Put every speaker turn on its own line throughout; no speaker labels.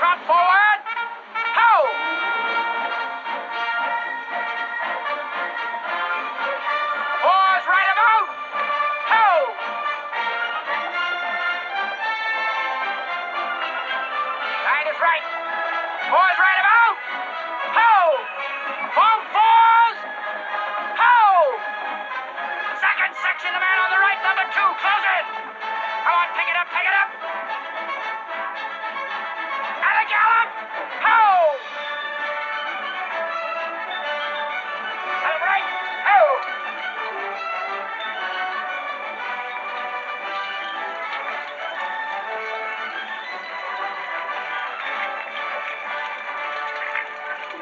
trot forward. Ho! Fours right about. Ho! Right is right. Fours right about. Ho! Form fours. Ho! Second section, the man on the right, number 2, close in. Come on, pick it up, pick it up. At a gallop. Ho! At the right. Ho!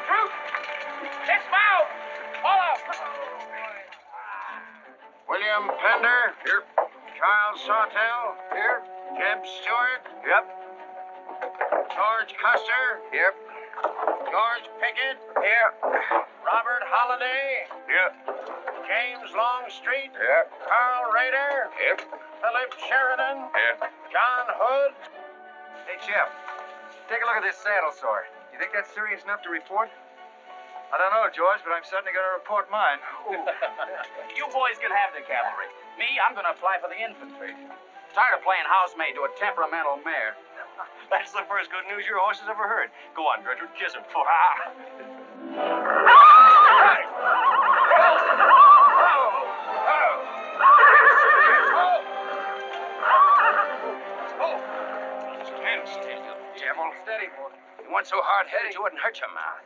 Fruit. Dismount. All up.
William Pender. Here. Charles Sawtell. Here. Jeb Stewart.
Yep.
George Custer.
Yep.
George Pickett.
Here.
Robert Holliday.
Yep.
James Longstreet.
Yep.
Carl Rader.
Yep.
Philip Sheridan.
Yep.
John Hood.
Hey, Jeff. Take a look at this saddle sore. You think that's serious enough to report? I don't know, George, but I'm certainly going to report mine.
You boys can have the cavalry. Me, I'm going to apply for the infantry. Tired of playing housemaid to a temperamental mare.
That's the first good news your horse has ever heard. Go on, Gertrude, kiss him.
Stand still, you devil. Steady, boy. You weren't so hard-headed you wouldn't hurt your mouth.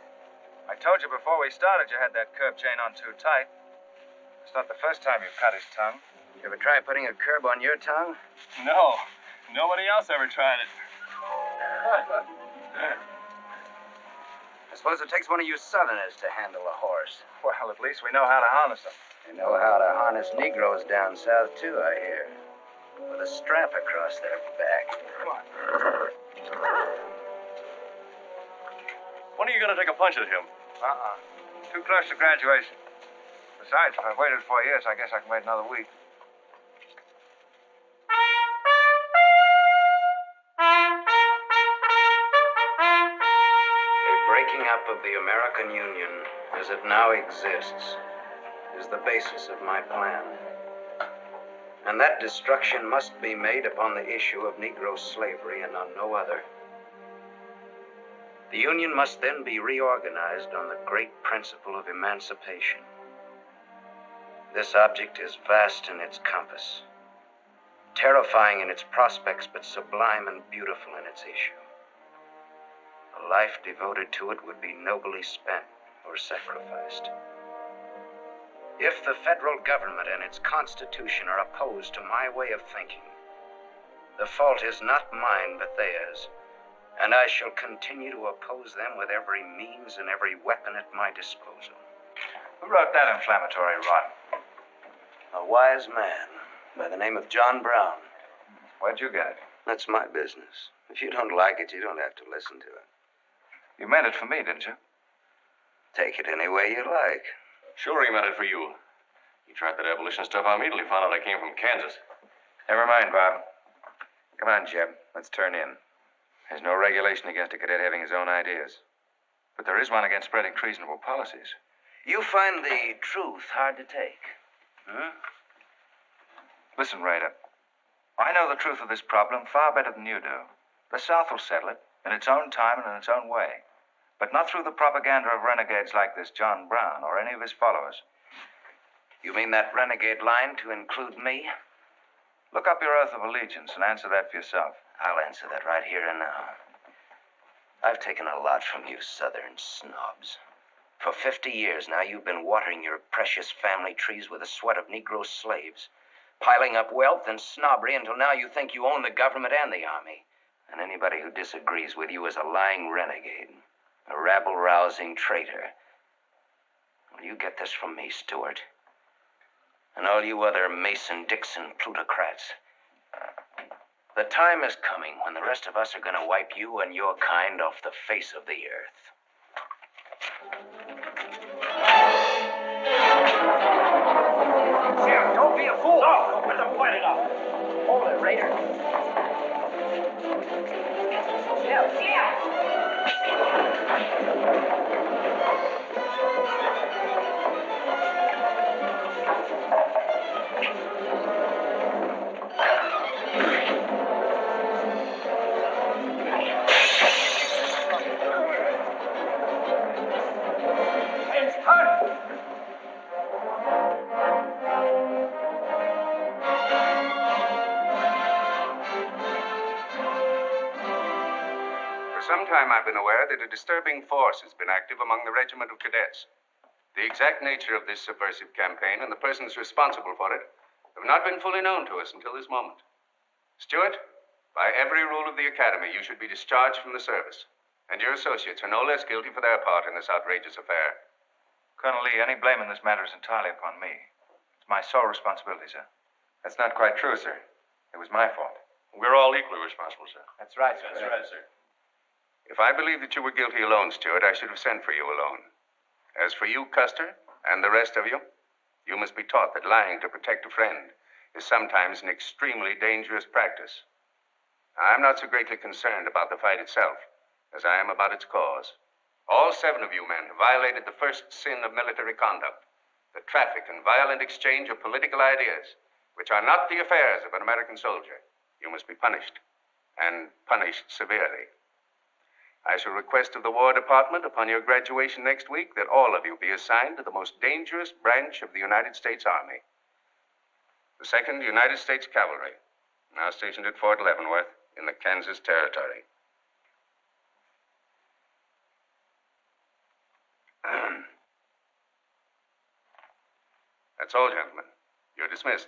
I told you before we started you had that curb chain on too tight. It's not the first time you've cut his tongue.
You ever try putting a curb on your tongue?
No. Nobody else ever tried it.
I suppose it takes one of you Southerners to handle a horse.
Well, at least we know how to harness them.
They know how to harness Negroes down south, too, I hear. With a strap across their back.
Come on. When are you going to take a punch at him? Too close to graduation. Besides, if I've waited 4 years, I guess I can wait another week.
A breaking up of the American Union, as it now exists, is the basis of my plan. And that destruction must be made upon the issue of Negro slavery and on no other. The Union must then be reorganized on the great principle of emancipation. This object is vast in its compass, terrifying in its prospects, but sublime and beautiful in its issue. A life devoted to it would be nobly spent or sacrificed. If the federal government and its constitution are opposed to my way of thinking, the fault is not mine but theirs, and I shall continue to oppose them with every means and every weapon at my disposal.
Who wrote that inflammatory rot?
A wise man by the name of John Brown.
Where'd you get it?
That's my business. If you don't like it, you don't have to listen to it.
You meant it for me, didn't you?
Take it any way you like.
Sure, he meant it for you. He tried that abolition stuff on me till he found out I came from Kansas.
Never mind, Bob. Come on, Jeb. Let's turn in. There's no regulation against a cadet having his own ideas. But there is one against spreading treasonable policies.
You find the truth hard to take.
Listen, Raider. I know the truth of this problem far better than you do. The South will settle it in its own time and in its own way. But not through the propaganda of renegades like this John Brown or any of his followers.
You mean that renegade line to include me?
Look up your oath of allegiance and answer that for yourself.
I'll answer that right here and now. I've taken a lot from you Southern snobs. For 50 years now, you've been watering your precious family trees with the sweat of Negro slaves, piling up wealth and snobbery until now you think you own the government and the army. And anybody who disagrees with you is a lying renegade, a rabble-rousing traitor. Well, you get this from me, Stewart. And all you other Mason-Dixon plutocrats. The time is coming when the rest of us are going to wipe you and your kind off the face of the earth.
Sheriff, don't be a fool. No, let them fight it out. Hold it, Raider.
some time I've been aware that a disturbing force has been active among the regiment of cadets. The exact nature of this subversive campaign and the persons responsible for it have not been fully known to us until this moment. Stewart, by every rule of the academy, you should be discharged from the service, and your associates are no less guilty for their part in this outrageous affair.
Colonel Lee, any blame in this matter is entirely upon me. It's my sole responsibility, sir.
That's not quite true, sir. It was my fault.
We're all equally responsible, sir.
That's right, sir.
That's right, sir.
If I believed that you were guilty alone, Stewart, I should have sent for you alone. As for you, Custer, and the rest of you, you must be taught that lying to protect a friend is sometimes an extremely dangerous practice. I'm not so greatly concerned about the fight itself as I am about its cause. All 7 of you men have violated the first sin of military conduct, the traffic and violent exchange of political ideas, which are not the affairs of an American soldier. You must be punished, and punished severely. I shall request of the War Department upon your graduation next week that all of you be assigned to the most dangerous branch of the United States Army. The 2nd United States Cavalry, now stationed at Fort Leavenworth in the Kansas Territory. That's all, gentlemen. You're dismissed.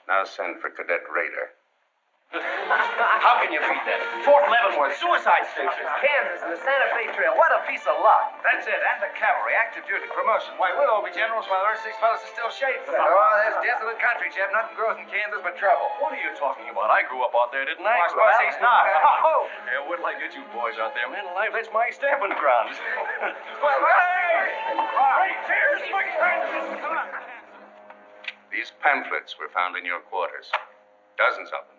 Now send for Cadet Raider.
How can you beat that? Fort Leavenworth, suicide station.
Kansas and the Santa Fe Trail. What a piece of luck.
That's it. And the cavalry, active duty, promotion. Why, we'll all be generals while our 6 fellows are still shade for that.
Oh, that's desolate country, Jeff. Nothing grows in Kansas but trouble.
What are you talking about? I grew up out there, didn't I?
I suppose he's not. Oh!
Yeah, wait till I get you boys out there. Man alive, that's my stamping ground.
Well, hey! Right, cheers! Come on.
These pamphlets were found in your quarters. Dozens of them.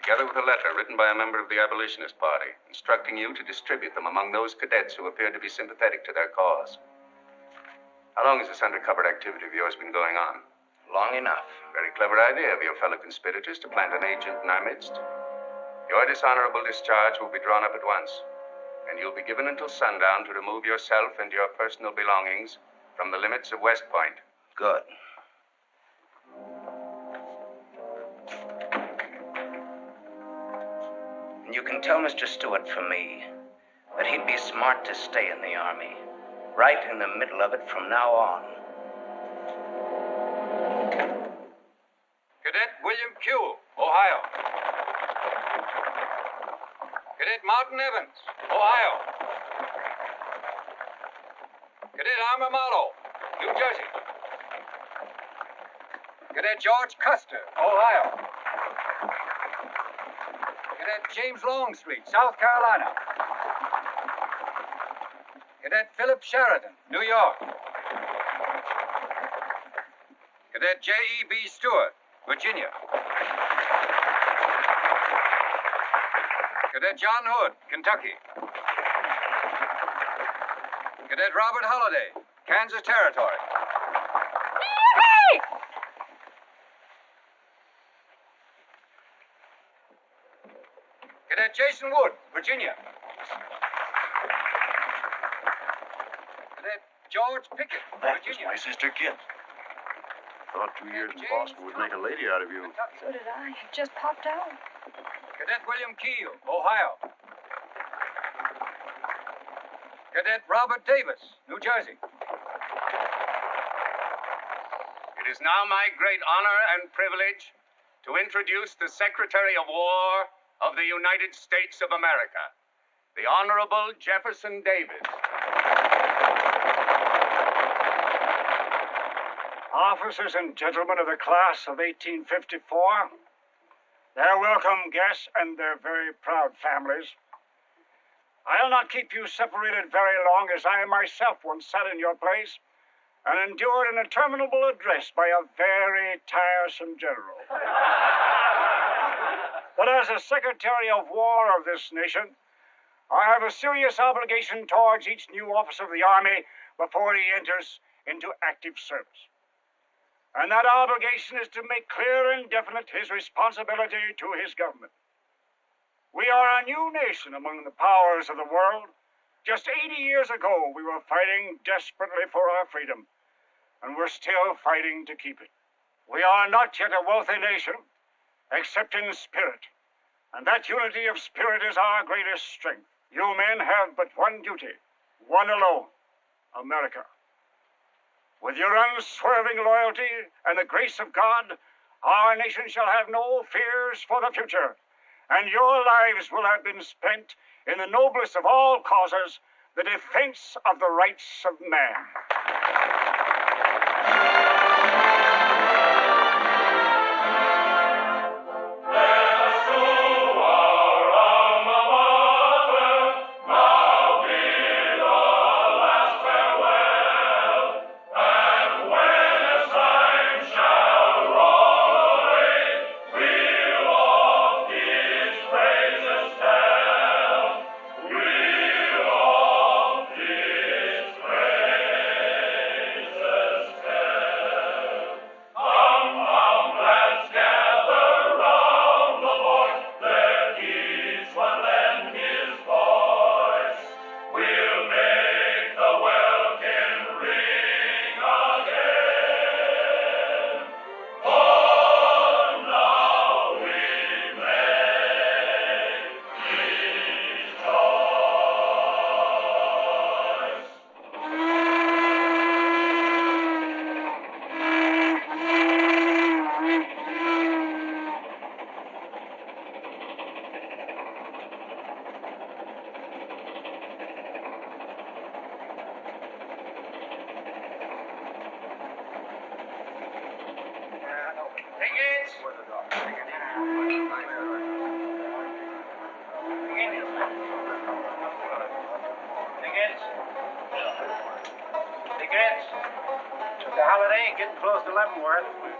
Together with a letter written by a member of the abolitionist party, instructing you to distribute them among those cadets who appeared to be sympathetic to their cause. How long has this undercover activity of yours been going on?
Long enough.
Very clever idea of your fellow conspirators to plant an agent in our midst. Your dishonorable discharge will be drawn up at once, and you'll be given until sundown to remove yourself and your personal belongings from the limits of West Point.
Good. And you can tell Mr. Stewart from me that he'd be smart to stay in the Army, right in the middle of it from now on.
Cadet William Kuehl, Ohio. Cadet Martin Evans, Ohio. Cadet Armour Marlowe, New Jersey. Cadet George Custer, Ohio. Cadet James Longstreet, South Carolina. Cadet Philip Sheridan, New York. Cadet J.E.B. Stewart, Virginia. Cadet John Hood, Kentucky. Cadet Robert Holliday, Kansas Territory. Cadet Jason Wood, Virginia. Cadet George Pickett, Virginia.
My sister Kit. Thought 2 years in Boston would make a lady out of you.
So did I. It just popped out.
Cadet William Keel, Ohio. Cadet Robert Davis, New Jersey.
It is now my great honor and privilege to introduce the Secretary of War of the United States of America, the Honorable Jefferson Davis.
Officers and gentlemen of the class of 1854, their welcome guests and their very proud families, I'll not keep you separated very long, as I myself once sat in your place and endured an interminable address by a very tiresome general. But as a Secretary of War of this nation, I have a serious obligation towards each new officer of the Army before he enters into active service. And that obligation is to make clear and definite his responsibility to his government. We are a new nation among the powers of the world. Just 80 years ago, we were fighting desperately for our freedom, and we're still fighting to keep it. We are not yet a wealthy nation, except in spirit, and that unity of spirit is our greatest strength. You men have but one duty, one alone, America. With your unswerving loyalty and the grace of God, our nation shall have no fears for the future, and your lives will have been spent in the noblest of all causes, the defense of the rights of man.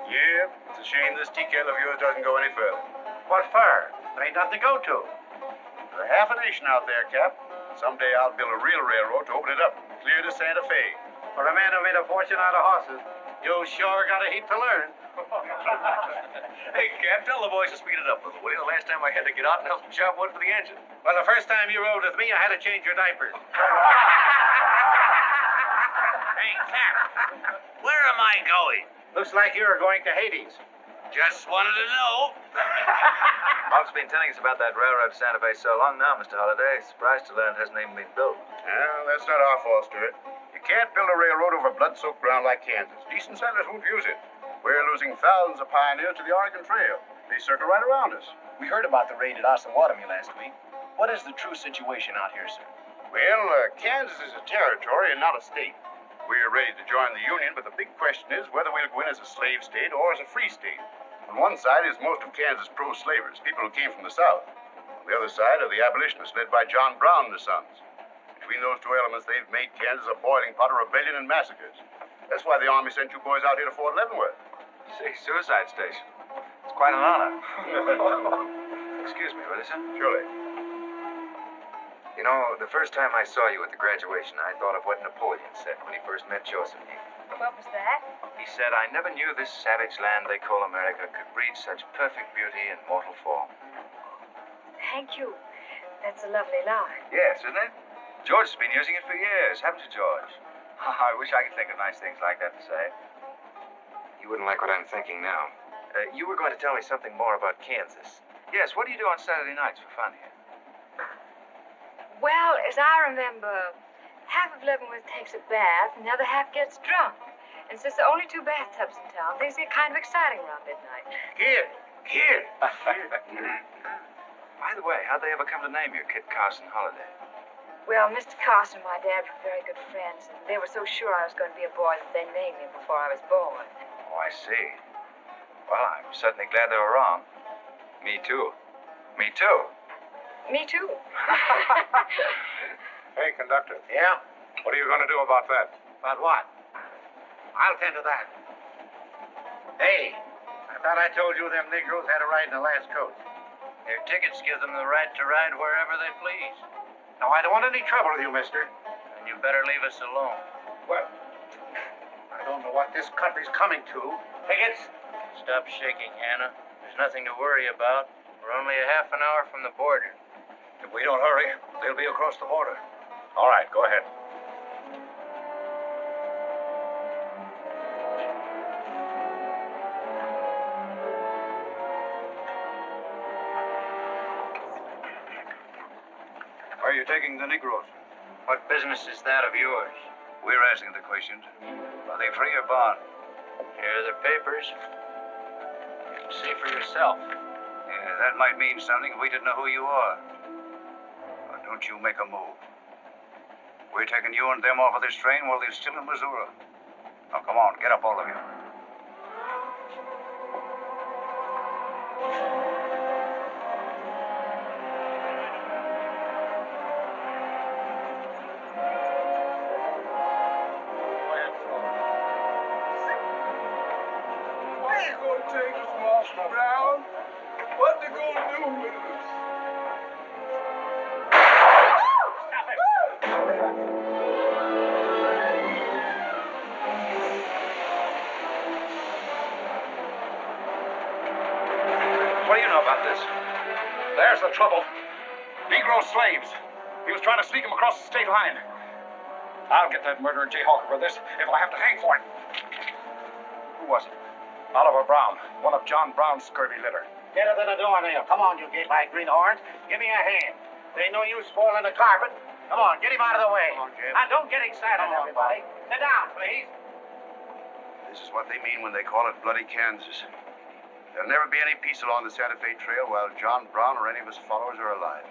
Yeah, it's a shame this TCAL of yours doesn't go any further.
What for? There ain't nothing to go to.
There's half a nation out there, Cap. Someday I'll build a real railroad to open it up, clear to Santa Fe.
For a man who made a fortune out of horses, you sure got a heap to learn.
Hey, Cap, tell the boys to speed it up a little, will you? The last time I had to get out and help them chop wood for the engine.
Well, the first time you rode with me, I had to change your diapers. Hey, Cap.
Where am I going?
Looks like you're going to Hades.
Just wanted to know.
Bob's been telling us about that railroad to Santa Fe so long now, Mr. Holliday. Surprised to learn it hasn't even been built.
Well, that's not our fault, Stuart. You can't build a railroad over blood-soaked ground like Kansas. Decent settlers won't use it. We're losing thousands of pioneers to the Oregon Trail. They circle right around us.
We heard about the raid at Osawatomie last week. What is the true situation out here, sir?
Well, Kansas is a territory and not a state. We're ready to join the Union, but the big question is whether we'll go in as a slave state or as a free state. On one side is most of Kansas pro-slavers, people who came from the South. On the other side are the abolitionists led by John Brown and his sons. Between those two elements, they've made Kansas a boiling pot of rebellion and massacres. That's why the Army sent you boys out here to Fort Leavenworth.
See, suicide station. It's quite an honor. Excuse me, will you, sir?
Surely.
You know, the first time I saw you at the graduation, I thought of what Napoleon said when he first met Josephine.
What was that?
He said, I never knew this savage land they call America could breed such perfect beauty in mortal form.
Thank you. That's a lovely line.
Yes, isn't it? George has been using it for years, haven't you, George? I wish I could think of nice things like that to say.
You wouldn't like what I'm thinking now.
You were going to tell me something more about Kansas. Yes, what do you do on Saturday nights for fun here?
Well, as I remember, half of Leavenworth takes a bath and the other half gets drunk. And since there are only 2 bathtubs in town, things get kind of exciting around midnight.
Kid.
By the way, how'd they ever come to name you Kit Carson Holiday?
Well, Mr. Carson and my dad were very good friends, and they were so sure I was going to be a boy that they named me before I was born.
Oh, I see. Well, I'm certainly glad they were wrong. Me too. Me too.
Me too.
Hey, conductor.
Yeah?
What are you going to do about that?
About what? I'll tend to that. Hey, I thought I told you them Negroes had a right in the last coach.
Their tickets give them the right to ride wherever they please.
Now, I don't want any trouble with you, mister.
And you better leave us alone.
Well, I don't know what this country's coming to.
Tickets? Stop shaking, Hannah. There's nothing to worry about. We're only a half an hour from the border.
If we don't hurry, they'll be across the border. All right, go ahead. Where are you taking the Negroes?
What business is that of yours?
We're asking the questions. Are they free or bond?
Here are the papers. See for yourself.
Yeah, that might mean something if we didn't know who you are. But don't you make a move. We're taking you and them off of this train while they're still in Missouri. Now, come on, get up, all of you.
Brown, what they gonna do with us?
What do you know about this?
There's the trouble. Negro slaves. He was trying to sneak them across the state line. I'll get that murderer Jayhawk for this if I have to hang for it. Who was it? Oliver Brown, one of John Brown's scurvy litter.
Get her to the doornail. Come on, you gate-like greenhorns. Give me a hand. There ain't no use spoiling the carpet. Come on, get him out of the way.
Come on, Jim.
Now, don't get excited, everybody. Sit down, please.
This is what they mean when they call it bloody Kansas. There'll never be any peace along the Santa Fe Trail while John Brown or any of his followers are alive.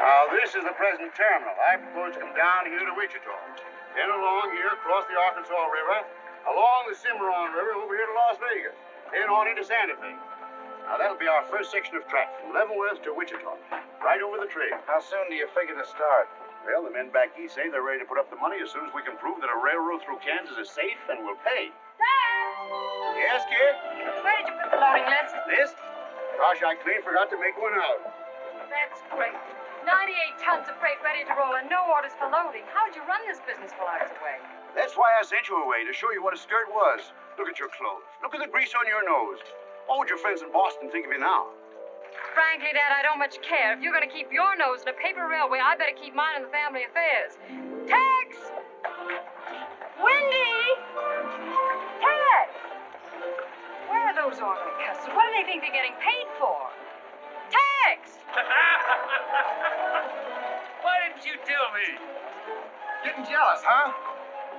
Now, this is the present terminal. I propose to come down here to Wichita, then along here across the Arkansas River, along the Cimarron River over here to Las Vegas, then on into Santa Fe. Now, that'll be our first section of track from Leavenworth to Wichita, right over the trail.
How soon do you figure to start?
Well, the men back east say they're ready to put up the money as soon as we can prove that a railroad through Kansas is safe and will pay.
Dad!
Yes, kid?
Where did you put the loading list?
This? Gosh, I clean forgot to make one out.
That's great. 98 tons of freight ready to roll and no orders for loading. How'd you run this business while I was away?
That's why I sent you away, to show you what a skirt was. Look at your clothes. Look at the grease on your nose. What would your friends in Boston think of you now?
Frankly, Dad, I don't much care. If you're going to keep your nose in a paper railway, I better keep mine in the family affairs. Tex! Wendy! Tex! Where are those orderly customers? What do they think they're getting paid for? Tex!
Why didn't you tell me?
Getting jealous, huh?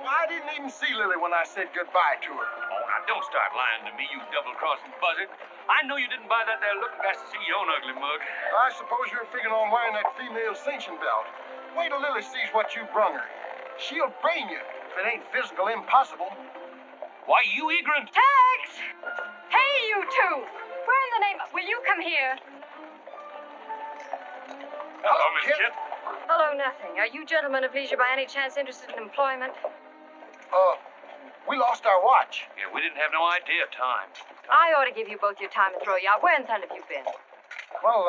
Well, I didn't even see Lily when I said goodbye to her.
Oh, now don't start lying to me, you double-crossing buzzard. I know you didn't buy that there looking glass to see your own ugly mug.
I suppose you're figuring on wearing that female cinching belt. Wait till Lily sees what you brung her. She'll brain you if it ain't physical impossible.
Why, you ignorant.
Tex! Hey, you two! Where in the name of... Will you come here?
Hello, Miss
Kip.
Chip.
Hello, nothing. Are you gentlemen of leisure by any chance interested in employment?
We lost our watch.
Yeah, we didn't have no idea of time.
I ought to give you both your time and throw you out. Where in the hell have you been?
Well,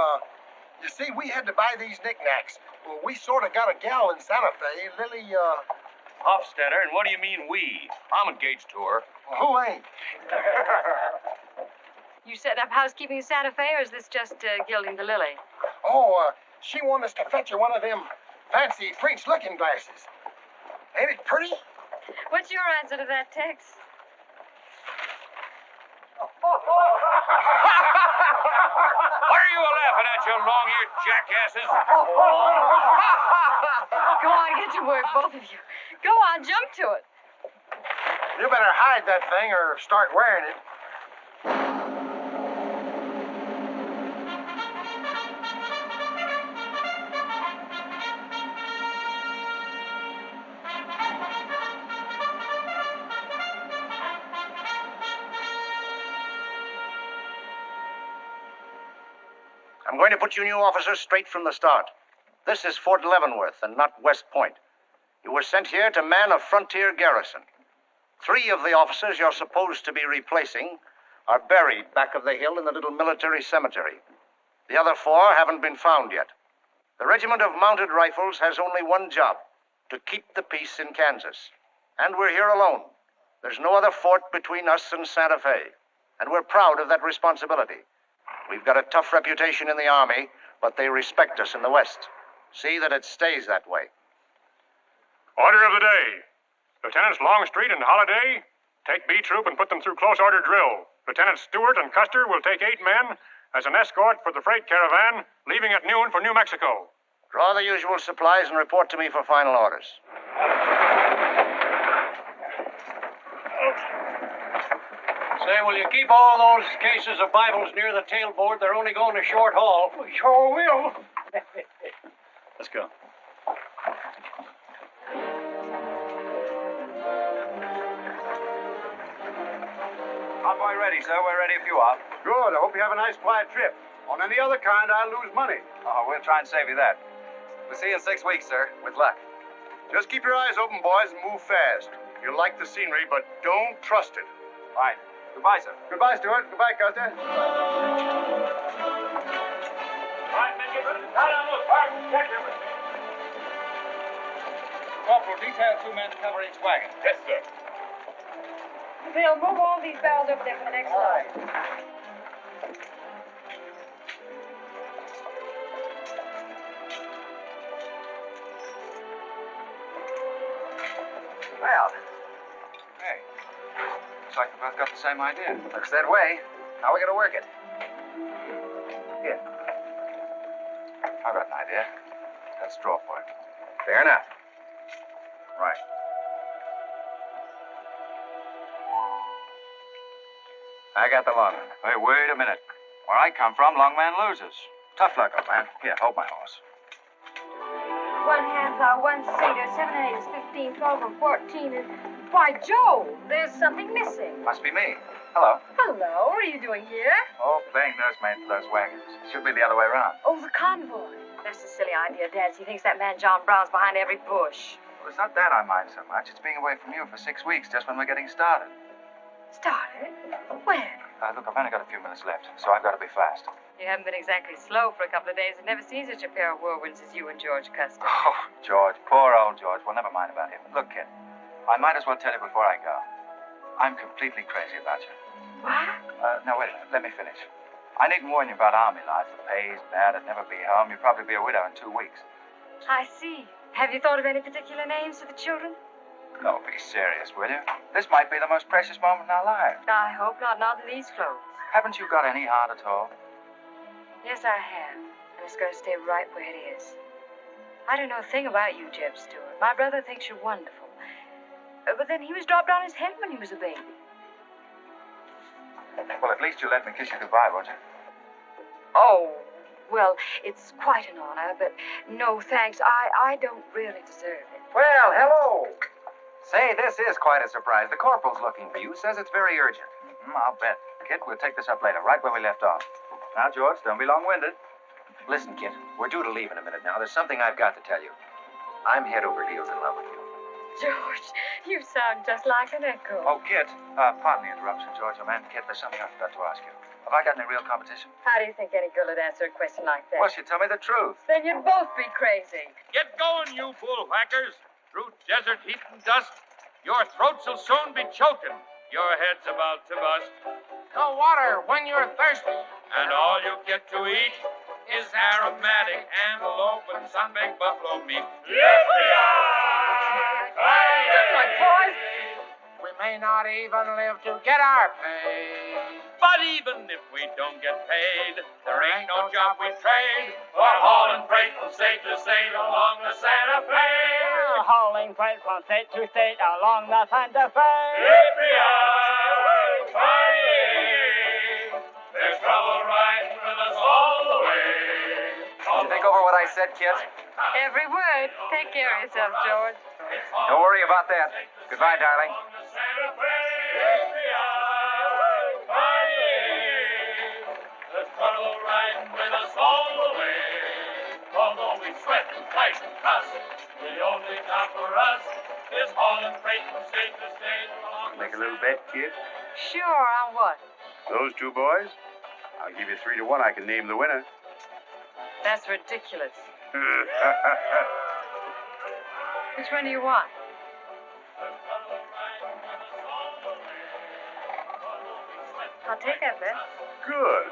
you see, we had to buy these knickknacks. Well, we sort of got a gal in Santa Fe, Lily,
Hofstadter, and what do you mean we? I'm engaged to her.
well, who ain't?
You set up housekeeping in Santa Fe, or is this just gilding the lily?
She wanted us to fetch her one of them fancy French looking glasses. Ain't it pretty?
What's your answer to that, Tex?
What are you laughing at, you long-eared jackasses?
Go on, get to work, both of you. Go on, jump to it.
You better hide that thing or start wearing it.
I'm going to put you new officers straight from the start. This is Fort Leavenworth and not West Point. You were sent here to man a frontier garrison. 3 of the officers you're supposed to be replacing are buried back of the hill in the little military cemetery. The other 4 haven't been found yet. The Regiment of Mounted Rifles has only one job, to keep the peace in Kansas. And we're here alone. There's no other fort between us and Santa Fe. And we're proud of that responsibility. We've got a tough reputation in the Army, but they respect us in the West. See that it stays that way.
Order of the day. Lieutenants Longstreet and Holliday, take B Troop and put them through close order drill. Lieutenants Stewart and Custer will take 8 men as an escort for the freight caravan, leaving at noon for New Mexico.
Draw the usual supplies and report to me for final orders.
Say, will you keep all those cases of Bibles near the tailboard? They're only going a short haul.
We sure will.
Let's go.
Convoy ready, sir. We're ready if you are.
Good. I hope you have a nice, quiet trip. On any other kind, I'll lose money.
Oh, we'll try and save you that. We'll see you in 6 weeks, sir. With luck.
Just keep your eyes open, boys, and move fast. You'll like the scenery, but don't trust it.
Fine. Goodbye, sir.
Goodbye, Stuart. Goodbye, Custer.
All right, men, get ready to tie down those parts and check everything.
Corporal, detail 2 men to cover each wagon.
Yes, sir.
Bill, move all these barrels over there for the next load.
Well, hey, looks like we both got the same idea. Looks that way. How are we going to work it? Here. I've got an idea. Let's draw for it. Fair enough. Right. I got the long one. Hey, wait a minute. Where I come from, long man loses. Tough luck, old man. Here, hold my horse.
1 half hour, 1 seater, 7 and 8 is 15, 12 and 14 is... Why, Joe, there's something missing.
Must be me. Hello.
Hello, what are you doing here?
Oh, playing nursemaid for those wagons. Should be the other way around.
Oh, the convoy. That's a silly idea, Dad. He thinks that man John Brown's behind every bush.
Well, it's not that I mind so much. It's being away from you for 6 weeks, just when we're getting started.
Started? When?
Look, I've only got a few minutes left, so I've got to be fast.
You haven't been exactly slow for a couple of days. I've never seen such a pair of whirlwinds as you and George Custer.
Oh, George. Poor old George. Well, never mind about him. Look, kid, I might as well tell you before I go. I'm completely crazy about you.
What?
Now, wait a minute. Let me finish. I needn't warn you about Army life. The pay's bad. I'd never be home. You'd probably be a widow in 2 weeks.
I see. Have you thought of any particular names for the children?
No, be serious, will you? This might be the most precious moment in our lives.
I hope not in these clothes.
Haven't you got any heart at all?
Yes, I have. And it's going to stay right where it is. I don't know a thing about you, Jeb Stewart. My brother thinks you're wonderful. But then he was dropped on his head when he was a baby.
Well, at least you'll let me kiss you goodbye, won't you?
Oh, well, it's quite an honor, but no thanks. I don't really deserve it.
Well, hello. Say, this is quite a surprise. The corporal's looking for you. Says it's very urgent. I'll bet. Kid, we'll take this up later, right where we left off. Now, George, don't be long-winded.
Listen, kid, we're due to leave in a minute now. There's something I've got to tell you. I'm head over heels in love with you.
George, you sound just like an echo.
Oh, Kid, pardon the interruption, George. Oh, man, Kid, there's something I forgot to ask you. Have I got any real competition?
How do you think any girl would answer a question like that?
Well, she'd tell me the truth.
Then you'd both be crazy.
Get going, you bullwhackers. Through desert heat and dust, your throats will soon be choking. Your head's about to bust.
No water when you're thirsty.
And all you get to eat is aromatic antelope and sun-baked buffalo meat.
We may not even live to get our pay.
But even if we don't get paid, there ain't no job we trade for hauling freight from state to state along the Santa Fe.
Hauling freight from state to state along the Santa Fe.
There's trouble riding with us all the way.
Did you think over what I said, Kid?
Every word. Take care of yourself, George.
Don't worry about that. Goodbye, darling.
The trouble riding with us all
The only town for us is hauling freight from state to state.
Make a little bet, kid?
Sure, on what?
Those two boys? I'll give you 3 to 1. I can name the winner.
That's ridiculous. Which one do you want? I'll take that bet.
Good.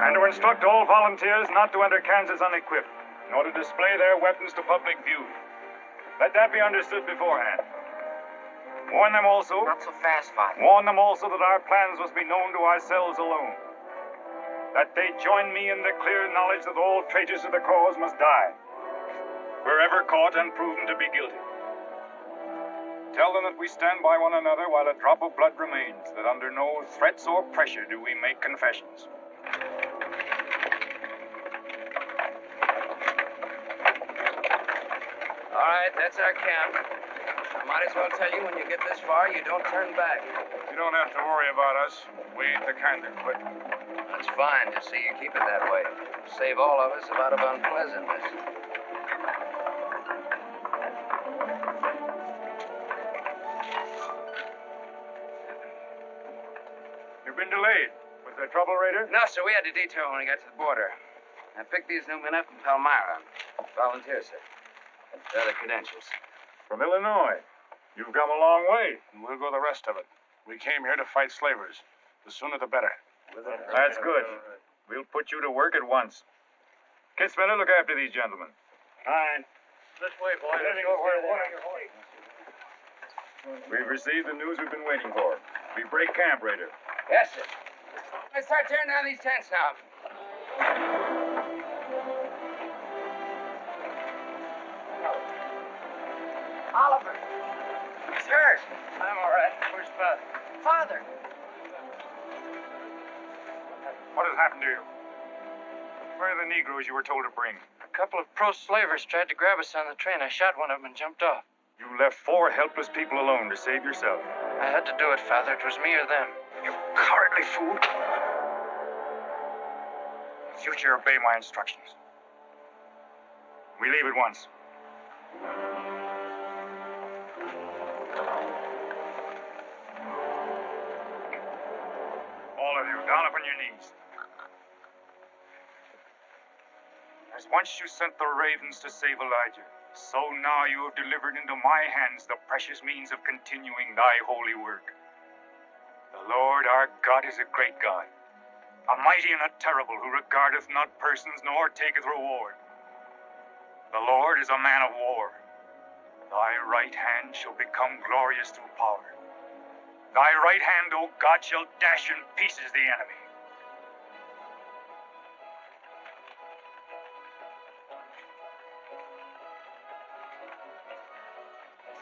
And to instruct all volunteers not to enter Kansas unequipped, nor to display their weapons to public view. Let that be understood beforehand. Warn them also.
Not so fast, Father.
Warn them also that our plans must be known to ourselves alone. That they join me in the clear knowledge that all traitors to the cause must die, wherever caught and proven to be guilty. Tell them that we stand by one another while a drop of blood remains, that under no threats or pressure do we make confessions.
All right, that's our camp. I might as well tell you when you get this far, you don't turn back.
You don't have to worry about us. We ain't the kind that quit.
That's fine, just so you keep it that way. Save all of us a lot of unpleasantness.
You've been delayed. Was there trouble, Raider?
No, sir, we had to detour when we got to the border. I picked these new men up from Palmyra. Volunteers, sir. They're the credentials.
From Illinois. You've come a long way, and we'll go the rest of it. We came here to fight slavers. The sooner the better. That's good. We'll put you to work at once. Kid Spinner, look after these gentlemen.
Fine. This way, boys.
We've received the news we've been waiting for. We break camp, Raider.
Yes, sir. Let's start tearing down these tents now.
Oliver.
He's hurt. I'm all right. Where's Father?
Father.
What has happened to you? Where are the Negroes you were told to bring?
A couple of pro-slavers tried to grab us on the train. I shot one of them and jumped off.
You left 4 helpless people alone to save yourself.
I had to do it, Father. It was me or them.
You cowardly fool. Future, obey my instructions. We leave at once. All of you, down upon your knees. As once you sent the ravens to save Elijah, so now you have delivered into my hands the precious means of continuing thy holy work. The Lord our God is a great God, a mighty and a terrible, who regardeth not persons nor taketh reward. The Lord is a man of war. Thy right hand shall become glorious through power. Thy right hand, O God, shall dash in pieces the enemy.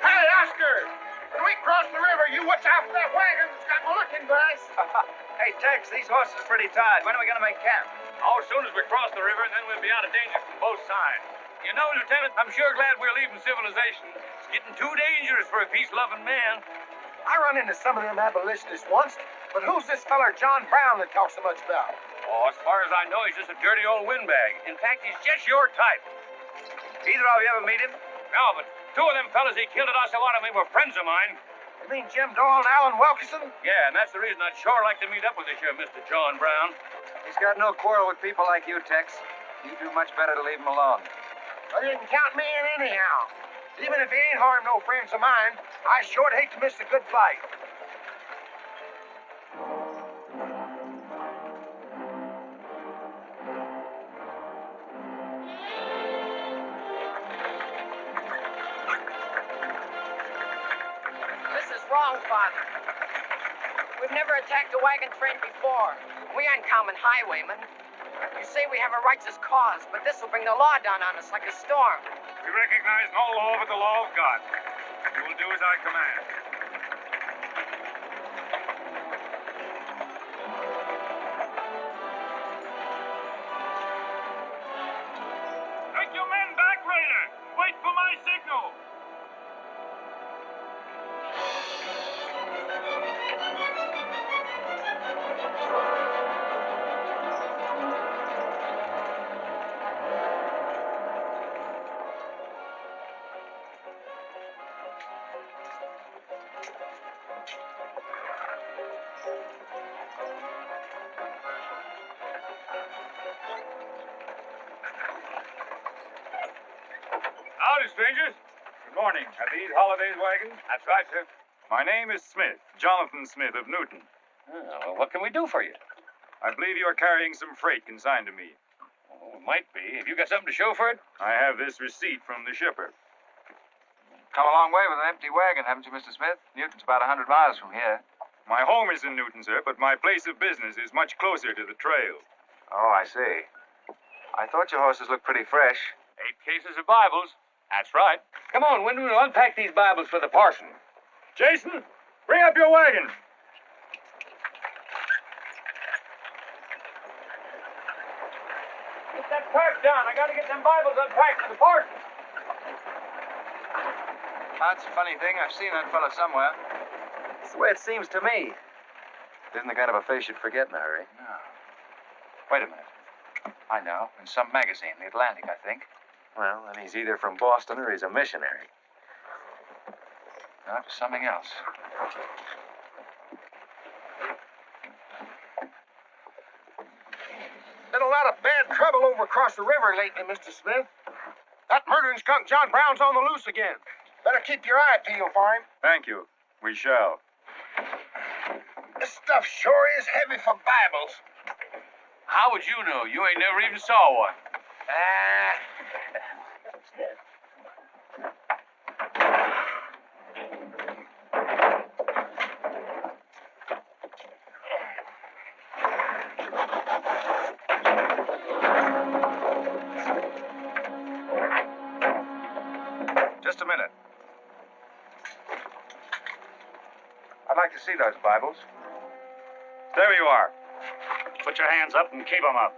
Hey, Oscar! When we cross the river, you watch out for that wagon that's got my looking glass.
Hey, Tex, these horses are pretty tired. When are we going to make camp?
Oh, as soon as we cross the river, and then we'll be out of danger from both sides. You know, Lieutenant, I'm sure glad we're leaving civilization. It's getting too dangerous for a peace-loving man.
I run into some of them abolitionists once, but who's this feller John Brown that talks so much about?
Oh, as far as I know, he's just a dirty old windbag. In fact, he's just your type.
Either of you ever meet him?
No, but 2 of them fellas he killed at Osawatomie were friends of mine.
You mean Jim Doyle and Alan Wilkinson?
Yeah, and that's the reason I'd sure like to meet up with this here Mr. John Brown.
He's got no quarrel with people like you, Tex. You do much better to leave him alone.
Well, you can count me in anyhow. Even if he ain't harmed no friends of mine, I sure hate to miss a good fight.
This is wrong, Father. We've never attacked a wagon train before. We aren't common highwaymen. You say we have a righteous cause, but this will bring the law down on us like a storm.
We recognize no law but the law of God. You will do as I command.
Take your men back, Raider. Wait for my signal. Howdy, strangers. Good morning. Are these holidays wagons? That's right, sir. My name is Smith, Jonathan Smith of Newton.
Well, what can we do for you?
I believe you are carrying some freight consigned to me.
Oh, it might be. Have you got something to show for it?
I have this receipt from the shipper.
Come a long way with an empty wagon, haven't you, Mr. Smith? Newton's about 100 miles from here.
My home is in Newton, sir, but my place of business is much closer to the trail.
Oh, I see. I thought your horses looked pretty fresh.
8 cases of Bibles. That's right.
Come on, Windward, unpack these Bibles for the parson.
Jason, bring up your wagon.
Get that pack down. I gotta get them Bibles unpacked for the parson.
That's a funny thing. I've seen that fella somewhere.
It's the way it seems to me.
Isn't the kind of a face you'd forget in a hurry.
No.
Wait a minute. I know. In some magazine, The Atlantic, I think.
Well, then he's either from Boston or he's a missionary.
No, it was something else.
Been a lot of bad trouble over across the river lately, Mr. Smith. That murdering skunk John Brown's on the loose again. Better keep your eye peeled for him.
Thank you. We shall.
This stuff sure is heavy for Bibles.
How would you know? You ain't never even saw one.
Just a minute. I'd like to see those Bibles.
There you are. Put your hands up and keep them up.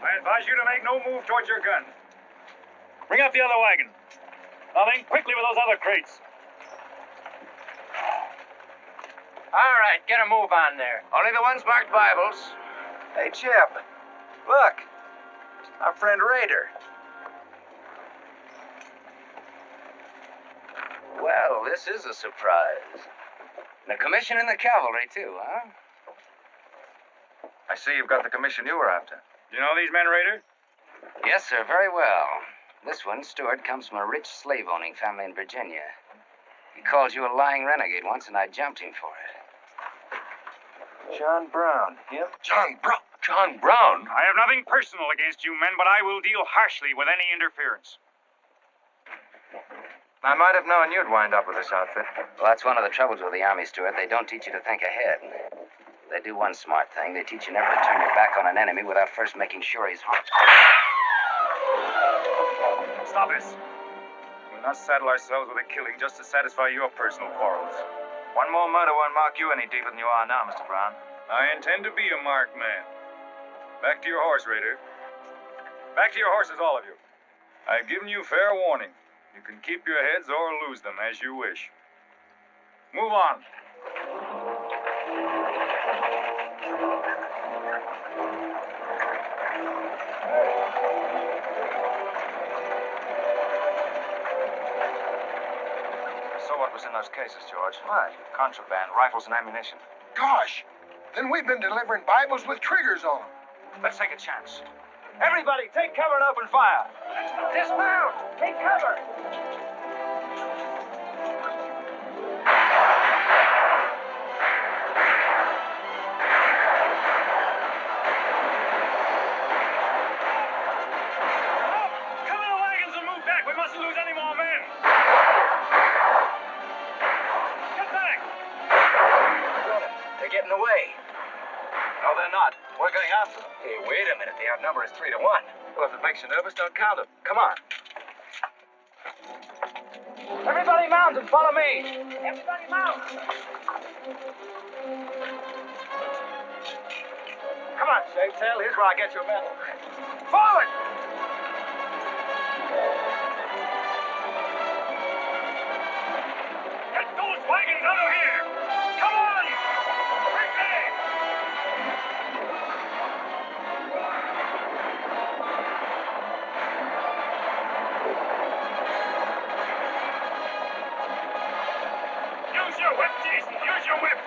I advise you to make no move towards your gun. Bring up the other wagon. Now then, quickly with those other crates.
All right, get a move on there. Only the ones marked Bibles.
Hey, Chip. Look. Our friend Raider.
Well, this is a surprise. And a commission in the cavalry, too, huh?
I see you've got the commission you were after.
You know these men, Raider?
Yes, sir, very well. This one, Stewart, comes from a rich slave-owning family in Virginia. He called you a lying renegade once, and I jumped him for it.
John Brown. Him?
John Brown.
John Brown?
I have nothing personal against you men, but I will deal harshly with any interference.
I might have known you'd wind up with this outfit.
Well, that's one of the troubles with the Army, Stewart. They don't teach you to think ahead. They do one smart thing. They teach you never to turn your back on an enemy without first making sure he's harmed.
Stop this. We'll not saddle ourselves with a killing just to satisfy your personal quarrels.
One more murder won't mark you any deeper than you are now, Mr. Brown.
I intend to be a marked man. Back to your horse, Raider. Back to your horses, all of you. I've given you fair warning. You can keep your heads or lose them as you wish. Move on.
So what was in those cases, George? What? Contraband, rifles, and ammunition.
Gosh. Then we've been delivering Bibles with triggers on them.
Let's take a chance.
Everybody, take cover and open fire.
Dismount. Take cover.
Cover the wagons and move back. We mustn't lose any more men. Get back.
They're getting away.
No, they're not. We're going after them.
Hey, wait a minute. The outnumber is 3 to 1.
Well, if it makes you nervous, don't count them. Come on.
Everybody mount and follow me. Everybody mount.
Come on, Shake Tail. Here's where I get your medal. Forward!
Get those wagons out of here! Come on! Quickly! Use your whip, Jason. Use your whip.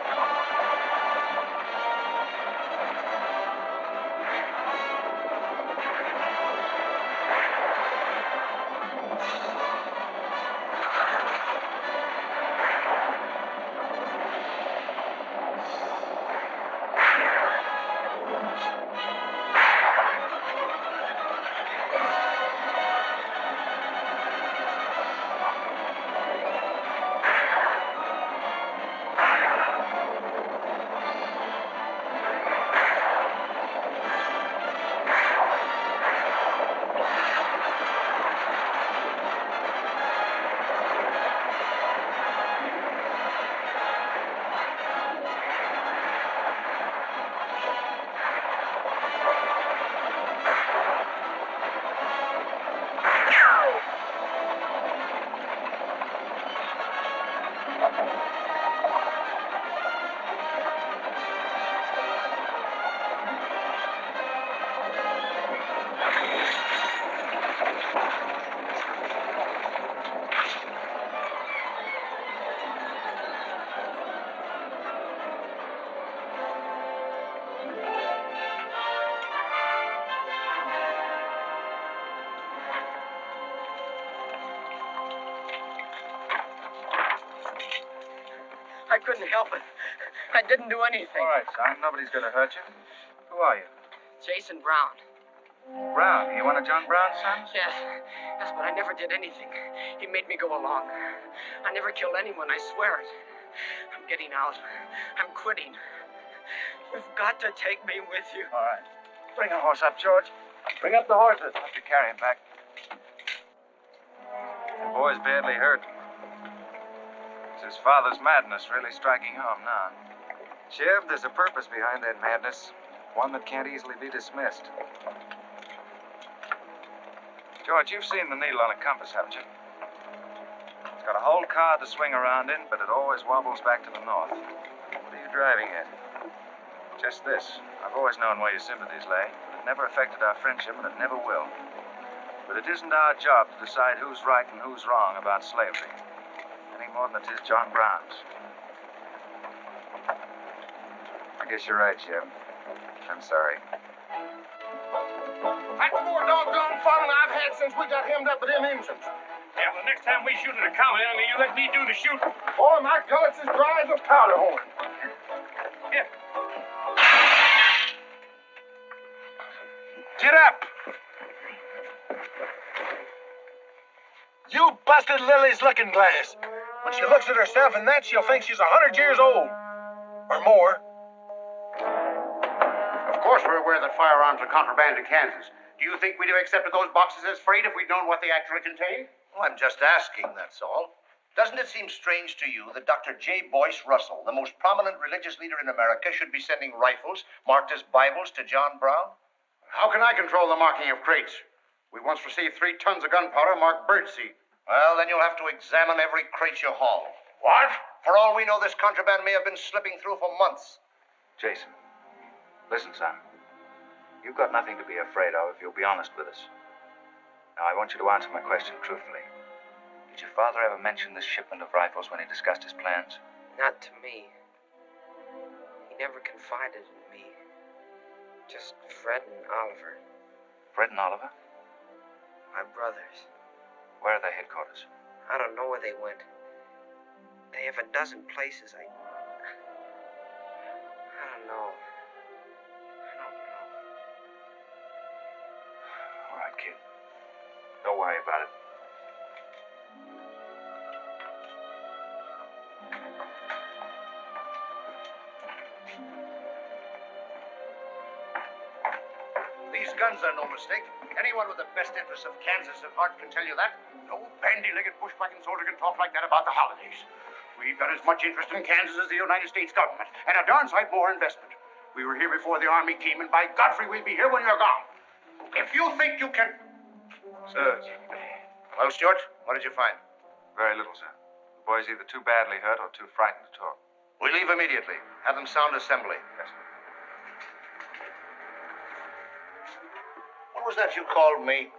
I couldn't help it. I didn't do anything.
All right, son. Nobody's going to hurt you. Who are you?
Jason Brown.
Brown. You one of John Brown's sons?
Yes, but I never did anything. He made me go along. I never killed anyone, I swear it. I'm getting out. I'm quitting. You've got to take me with you.
All right. Bring a horse up, George. Bring up the horses. I'll have to carry him back. The boy's badly hurt. It's his father's madness really striking home now. Sheriff, there's a purpose behind that madness. One that can't easily be dismissed. George, you've seen the needle on a compass, haven't you? It's got a whole card to swing around in, but it always wobbles back to the north. What are you driving at? Just this. I've always known where your sympathies lay. It never affected our friendship, and it never will. But it isn't our job to decide who's right and who's wrong about slavery. Any more than it is John Brown's. I guess you're right, Jim. I'm sorry.
That's more doggone fun than I've had since we got hemmed up with them engines.
Yeah, well, the next time we shoot at a common enemy, you let me do the shooting.
Boy, my gullets as dry as a powder horn.
Here.
Get up! You busted Lily's looking glass. When she looks at herself in that, she'll think she's 100 years old. Or more.
Of course we're aware that firearms are contraband in Kansas. Do you think we'd have accepted those boxes as freight if we'd known what they actually contained?
Well, I'm just asking, that's all. Doesn't it seem strange to you that Dr. J. Boyce Russell, the most prominent religious leader in America, should be sending rifles marked as Bibles to John Brown?
How can I control the marking of crates? We once received 3 tons of gunpowder marked birdseed.
Well, then you'll have to examine every crate you haul.
What?
For all we know, this contraband may have been slipping through for months.
Jason, listen, son. You've got nothing to be afraid of if you'll be honest with us. Now, I want you to answer my question truthfully. Did your father ever mention this shipment of rifles when he discussed his plans?
Not to me. He never confided in me. Just Fred and Oliver.
Fred and Oliver?
My brothers.
Where are their headquarters?
I don't know where they went. They have a dozen places. I don't know.
All right, kid. Don't worry about it.
These guns are no mistake. Anyone with the best interests of Kansas at heart can tell you that.
No bandy-legged bushwhacking soldier can talk like that about the holidays. We've got as much interest in Kansas as the United States government, and a darn sight more investment.
We were here before the army came, and by Godfrey, we'll be here when you're gone. If you think you can...
Sir.
Well, Stuart, what did you find?
Very little, sir. The boy's either too badly hurt or too frightened to talk.
We leave immediately. Have them sound assembly.
Yes, sir.
What was that you called me?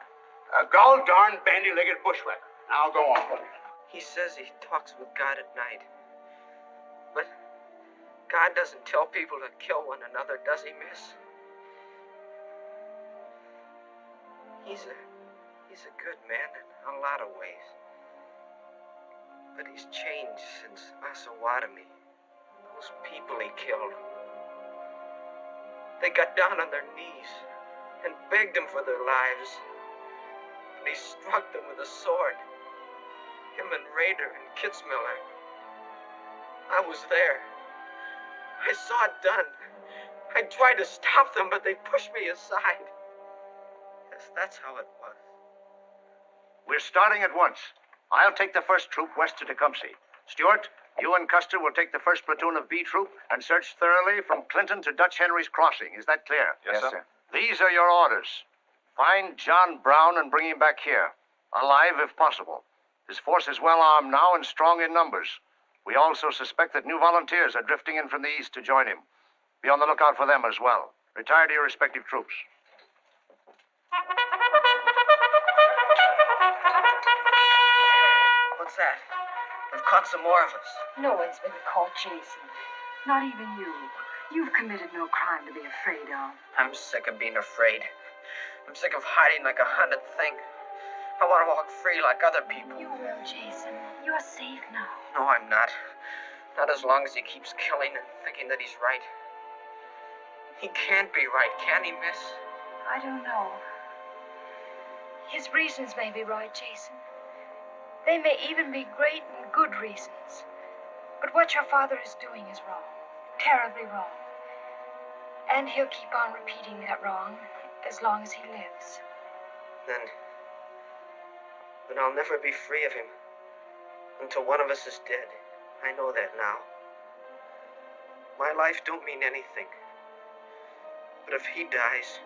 A gall-darn bandy-legged bushwhacker. Now go on.
He says he talks with God at night. But God doesn't tell people to kill one another, does he, miss? He's a good man in a lot of ways. But he's changed since Osawatomie. Those people he killed. They got down on their knees and begged him for their lives. And he struck them with a sword. Him and Rader and Kitzmiller. I was there. I saw it done. I tried to stop them, but they pushed me aside. Yes, that's how it was.
We're starting at once. I'll take the first troop west to Tecumseh. Stuart, you and Custer will take the first platoon of B Troop and search thoroughly from Clinton to Dutch Henry's Crossing. Is that clear?
Yes, sir.
These are your orders. Find John Brown and bring him back here, alive if possible. His force is well armed now and strong in numbers. We also suspect that new volunteers are drifting in from the east to join him. Be on the lookout for them as well. Retire to your respective troops.
What's that? They've caught some more of us.
No one's been caught, Jason. Not even you. You've committed no crime to be afraid of.
I'm sick of being afraid. I'm sick of hiding like a hunted thing. I want to walk free like other people.
You will, Jason. You're safe now.
No, I'm not. Not as long as he keeps killing and thinking that he's right. He can't be right, can he, miss?
I don't know. His reasons may be right, Jason. They may even be great and good reasons. But what your father is doing is wrong. Terribly wrong. And he'll keep on repeating that wrong as long as he lives.
Then I'll never be free of him until one of us is dead. I know that now. My life don't mean anything. But if he dies,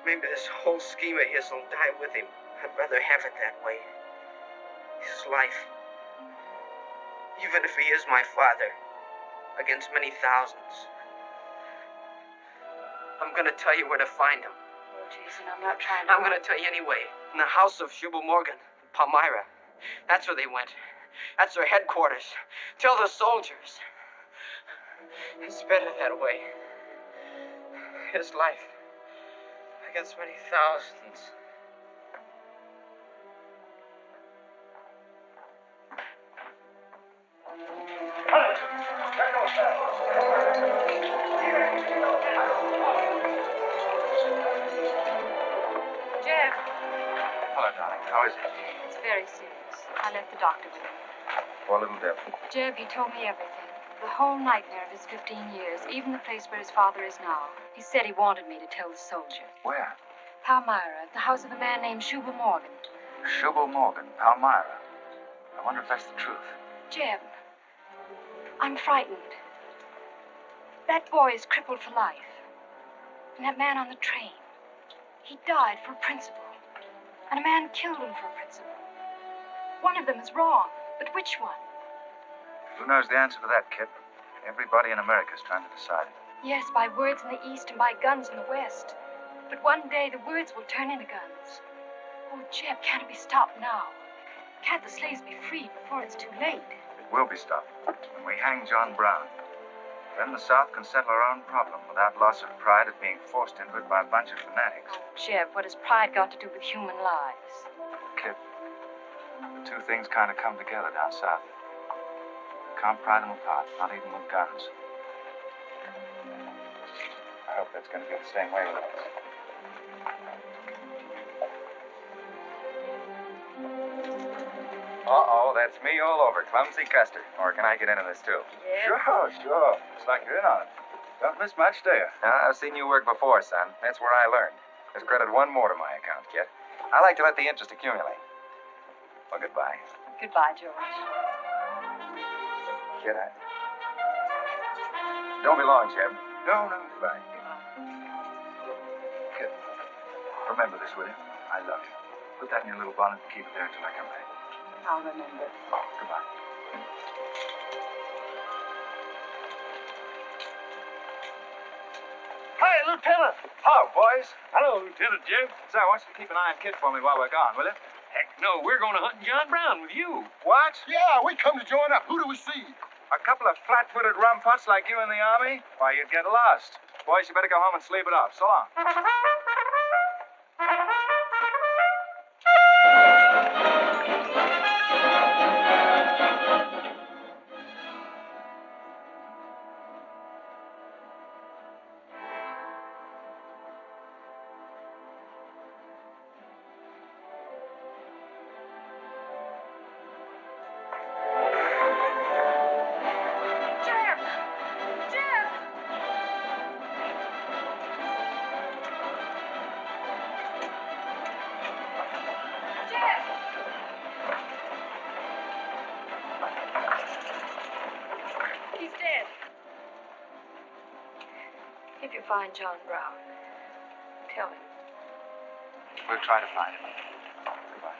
maybe this whole scheme of his will die with him. I'd rather have it that way. His life. Even if he is my father, against many thousands. I'm gonna tell you where to find him.
Oh, Jason, I'm not trying to...
I'm gonna tell you anyway. In the house of Shubal Morgan, Palmyra. That's where they went. That's their headquarters. Tell the soldiers. It's better that way. His life against many thousands.
Jeff.
Hello, darling. How is it?
It's very serious. I left the doctor with him.
Poor little Deb.
Jeb, he told me everything. The whole nightmare of his 15 years, even the place where his father is now. He said he wanted me to tell the soldier.
Where?
Palmyra, at the house of a man named Shubal Morgan.
Shubal Morgan, Palmyra. I wonder if that's the truth.
Jeb, I'm frightened. That boy is crippled for life. And that man on the train, he died for a principle. And a man killed him for a principle. One of them is wrong, but which one?
Who knows the answer to that, Kit? Everybody in America is trying to decide it.
Yes, by words in the East and by guns in the West. But one day the words will turn into guns. Oh, Jeb, can't it be stopped now? Can't the slaves be freed before it's too late?
It will be stopped when we hang John Brown. Then the South can settle our own problem without loss of pride at being forced into it by a bunch of fanatics.
Jeb, what has pride got to do with human lives?
Kit, the two things kind of come together down south. Can't pry them apart, not even with guns. I hope that's going to be the same way with us.
Uh-oh, that's me all over, Clumsy Custer. Or can I get into this, too?
Yeah.
Sure. Looks like you're in on it. Don't miss much, do you?
I've seen you work before, son. That's where I learned. There's credit one more to my account, kid. I like to let the interest accumulate. Well, goodbye.
Goodbye, George.
Kid, don't be long, Jeb.
No, fine. Kid, remember this, will you? I love you. Put that in your little bonnet and keep it there until I come back.
I'll remember.
Oh, goodbye.
Hey, Lieutenant!
Hello, boys.
Hello, Lieutenant Jim.
Say, I want you to keep an eye on Kid for me while we're gone, will you?
Heck no, we're going to hunt John Brown with you.
What?
Yeah, we come to join up. Who do we see?
A couple of flat-footed rumputs like you in the Army? Why, you'd get lost. Boys, you better go home and sleep it off. So long.
He's dead. If you find John Brown, tell him.
We'll try to find him. Goodbye.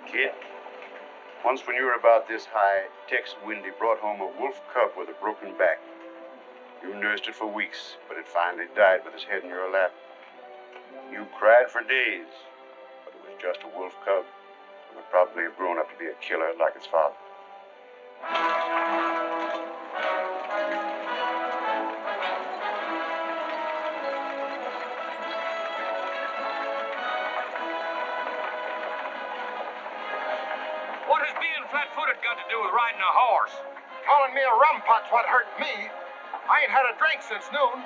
Kid, once when you were about this high, Tex Windy brought home a wolf cub with a broken back. You nursed it for weeks, but it finally died with its head in your lap. You cried for days, but it was just a wolf cub. It would probably have grown up to be a killer like its father.
What has being flat-footed got to do with riding a horse?
Calling me a rumput's what hurt me. I ain't had a drink since noon.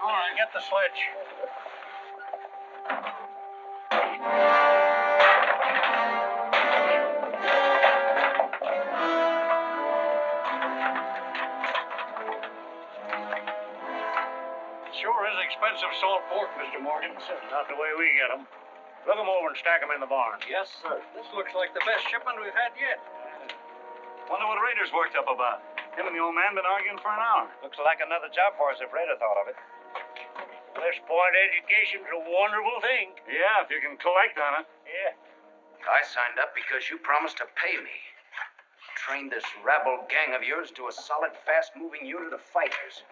All right, get the sledge. Sure is expensive salt pork, Mr. Morgan. Not the way we get them. Look them over and stack them in the barn. Yes, sir. This looks like the best shipment we've had yet. Wonder what Rader's worked up about. Him and the old man been arguing for an hour.
Looks like another job for us if Raider thought of it.
West Point education's a wonderful thing. Yeah, if you can collect on it. Yeah.
I signed up because you promised to pay me. Trained this rabble gang of yours to a solid, fast-moving unit of fighters.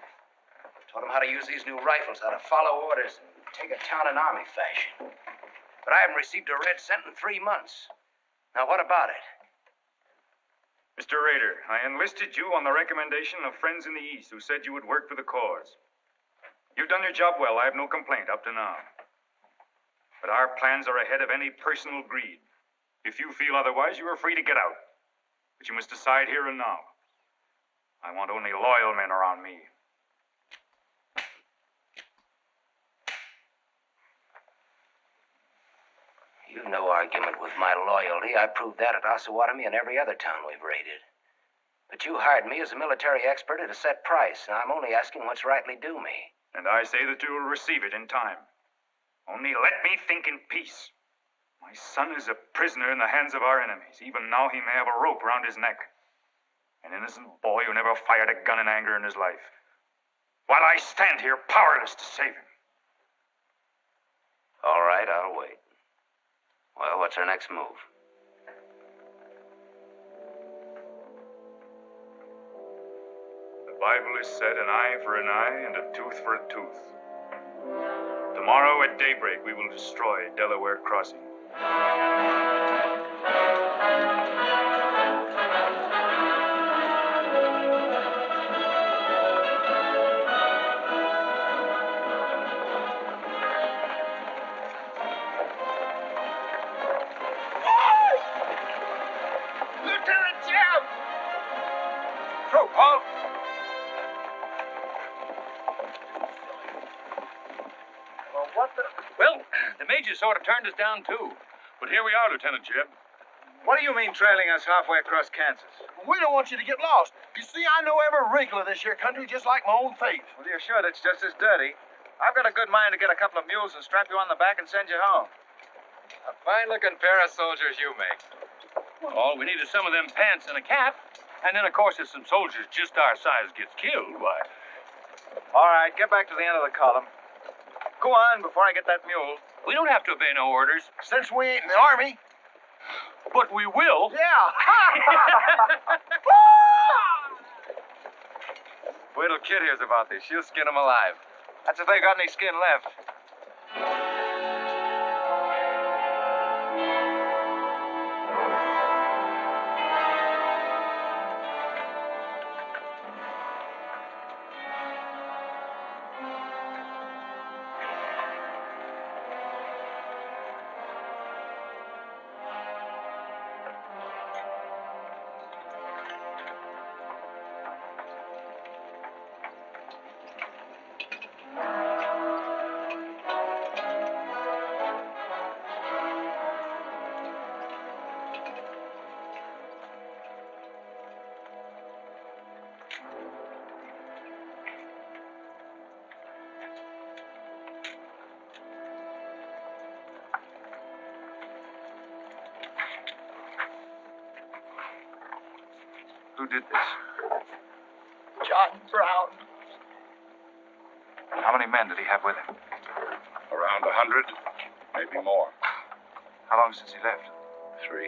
Taught them how to use these new rifles, how to follow orders, and take a town in army fashion. But I haven't received a red cent in 3 months. Now, what about it?
Mr. Rader, I enlisted you on the recommendation of friends in the East who said you would work for the cause. You've done your job well. I have no complaint up to now. But our plans are ahead of any personal greed. If you feel otherwise, you are free to get out. But you must decide here and now. I want only loyal men around me.
You've no argument with my loyalty. I proved that at Osawatomie and every other town we've raided. But you hired me as a military expert at a set price, and I'm only asking what's rightly due me.
And I say that you will receive it in time. Only let me think in peace. My son is a prisoner in the hands of our enemies. Even now he may have a rope around his neck. An innocent boy who never fired a gun in anger in his life. While I stand here powerless to save him.
All right, I'll wait. Well, what's our next move?
The Bible has said an eye for an eye and a tooth for a tooth. Tomorrow at daybreak we will destroy Delaware Crossing.
sort of turned us down, too. But here we are, Lieutenant Jeb.
What do you mean trailing us halfway across Kansas?
We don't want you to get lost. You see, I know every wrinkle of this here country just like my own face.
Well, you're sure that's just as dirty? I've got a good mind to get a couple of mules and strap you on the back and send you home.
A fine-looking pair of soldiers you make.
All we need is some of them pants and a cap. And then, of course, if some soldiers just our size gets killed, why...
All right, get back to the end of the column. Go on before I get that mule.
We don't have to obey no orders.
Since we ain't in the army.
But we will.
Yeah.
Wait till Kid hears about this. She'll skin him alive.
That's if they got any skin left. Who did this?
John Brown.
How many men did he have with him?
Around 100, maybe more.
How long since he left?
3,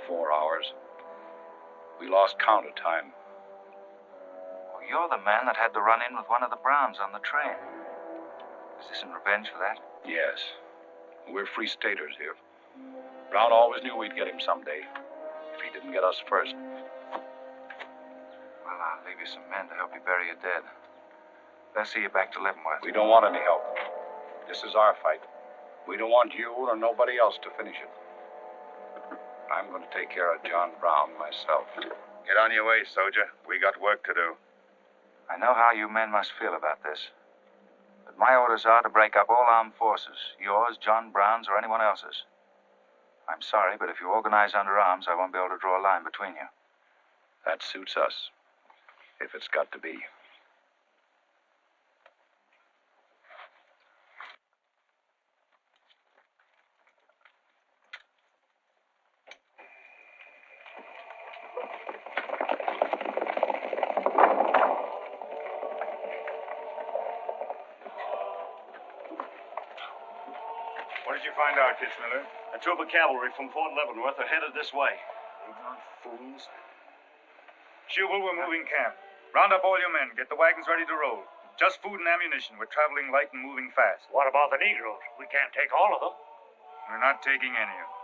4 hours. We lost count of time.
Well, you're the man that had the run-in with one of the Browns on the train. Is this in revenge for that?
Yes. We're free staters here. Brown always knew we'd get him someday, if he didn't get us first.
Well, I'll leave you some men to help you bury your dead. Let's see you back to Leavenworth.
We don't want any help. This is our fight. We don't want you or nobody else to finish it. I'm going to take care of John Brown myself.
Get on your way, soldier. We got work to do.
I know how you men must feel about this. But my orders are to break up all armed forces. Yours, John Brown's, or anyone else's. I'm sorry, but if you organize under arms, I won't be able to draw a line between you.
That suits us. If it's got to be.
What did you find out, Kitzmiller? A troop of cavalry from Fort Leavenworth are headed this way.
Ignorant fools. Jubal, we're moving camp. Round up all your men. Get the wagons ready to roll. Just food and ammunition. We're traveling light and moving fast.
What about the Negroes? We can't take all of them.
We're not taking any of them.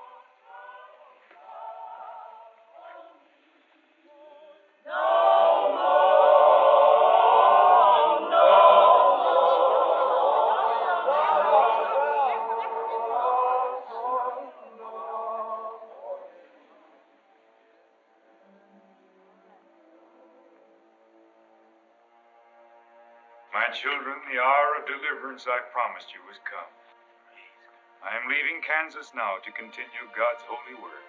My children, the hour of deliverance I promised you has come. I am leaving Kansas now to continue God's holy work.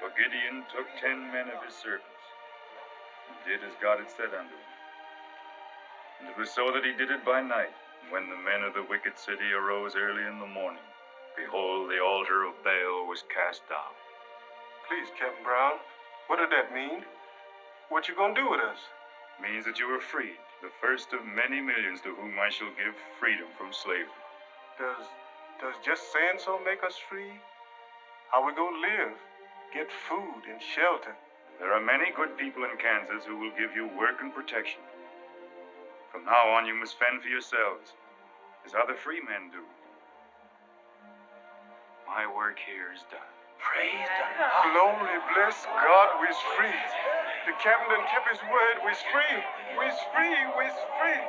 For Gideon took 10 men of his servants and did as God had said unto him. And it was so that he did it by night. And when the men of the wicked city arose early in the morning, behold, the altar of Baal was cast down.
Please, Captain Brown, what did that mean? What you gonna do with us?
Means that you are freed, the first of many millions to whom I shall give freedom from slavery.
Does just saying so make us free? How we gonna live? Get food and shelter?
There are many good people in Kansas who will give you work and protection. From now on, you must fend for yourselves, as other free men do. My work here is done.
Praise the glory, bless God, we's free. The captain done kept his word, we's free. We's free, we's free.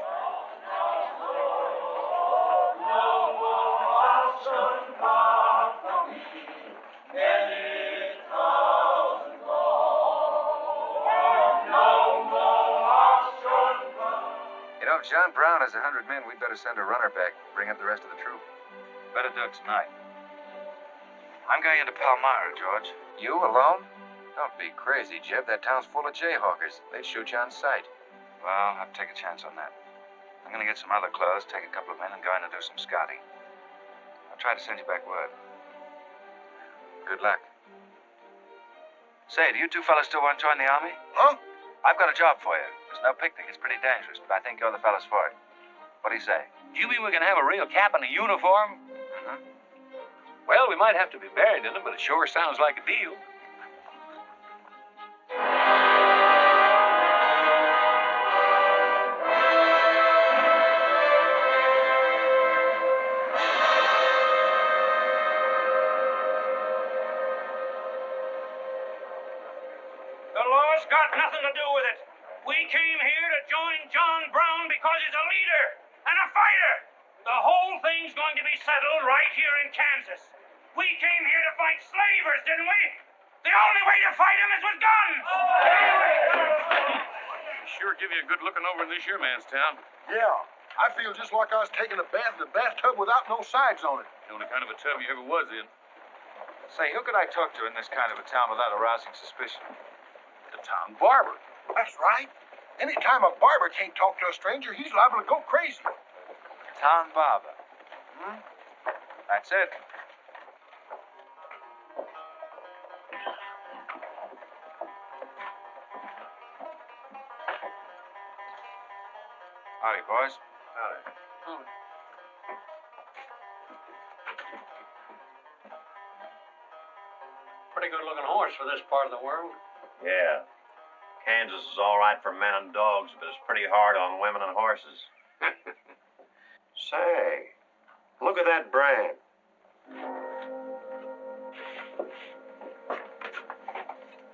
You don't if John Brown has 100 men, we'd better send a runner back, bring up the rest of the troop.
Better do it tonight. I'm going into Palmyra, George.
You alone? Don't be crazy, Jeb. That town's full of jayhawkers. They'd shoot you on sight.
Well, I'll take a chance on that. I'm going to get some other clothes, take a couple of men, and go in and do some scouting. I'll try to send you back word.
Good luck.
Say, do you two fellas still want to join the army?
Huh?
I've got a job for you. There's no picnic. It's pretty dangerous, but I think you're the fellas for it. What do you say?
You mean we can have a real cap and a uniform?
Mm-hmm.
Well, we might have to be buried in them, but it sure sounds like a deal.
The law's got nothing to do with it. We came here to join John Brown because he's a leader and a fighter. The whole thing's going to be settled right here in Kansas. We came here to fight slavers, didn't we? The only way to fight them is with guns.
Sure give you a good looking over in this here man's town.
Yeah, I feel just like I was taking a bath in a bathtub without no sides on it.
The only kind of a tub you ever was in.
Say, who could I talk to in this kind of a town without arousing suspicion?
The town barber.
That's right. Anytime a barber can't talk to a stranger, he's liable to go crazy.
Town barber. Hmm? That's it. Howdy, boys.
Howdy. Pretty good looking horse for this part of the world.
Yeah. Kansas is all right for men and dogs, but it's pretty hard on women and horses. Say, look at that brand.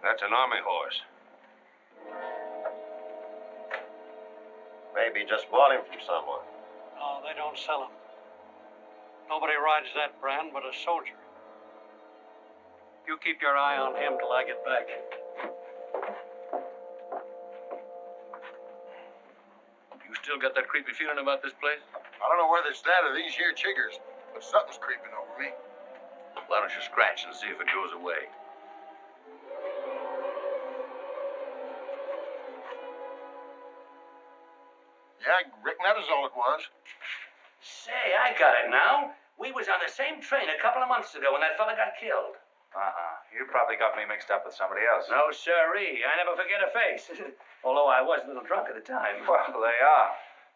That's an army horse.
Maybe just bought him from someone.
No, they don't sell them. Nobody rides that brand but a soldier. You keep your eye on him till I get back.
You still got that creepy feeling about this place?
I don't know whether it's that or these here chiggers, but something's creeping over me.
Why don't you scratch and see if it goes away?
Yeah, I reckon that is all it was.
Say, I got it now. We was on the same train a couple of months ago when that fella got killed.
You probably got me mixed up with somebody else.
No, sirree. I never forget a face. Although I was a little drunk at the time.
Well, they are.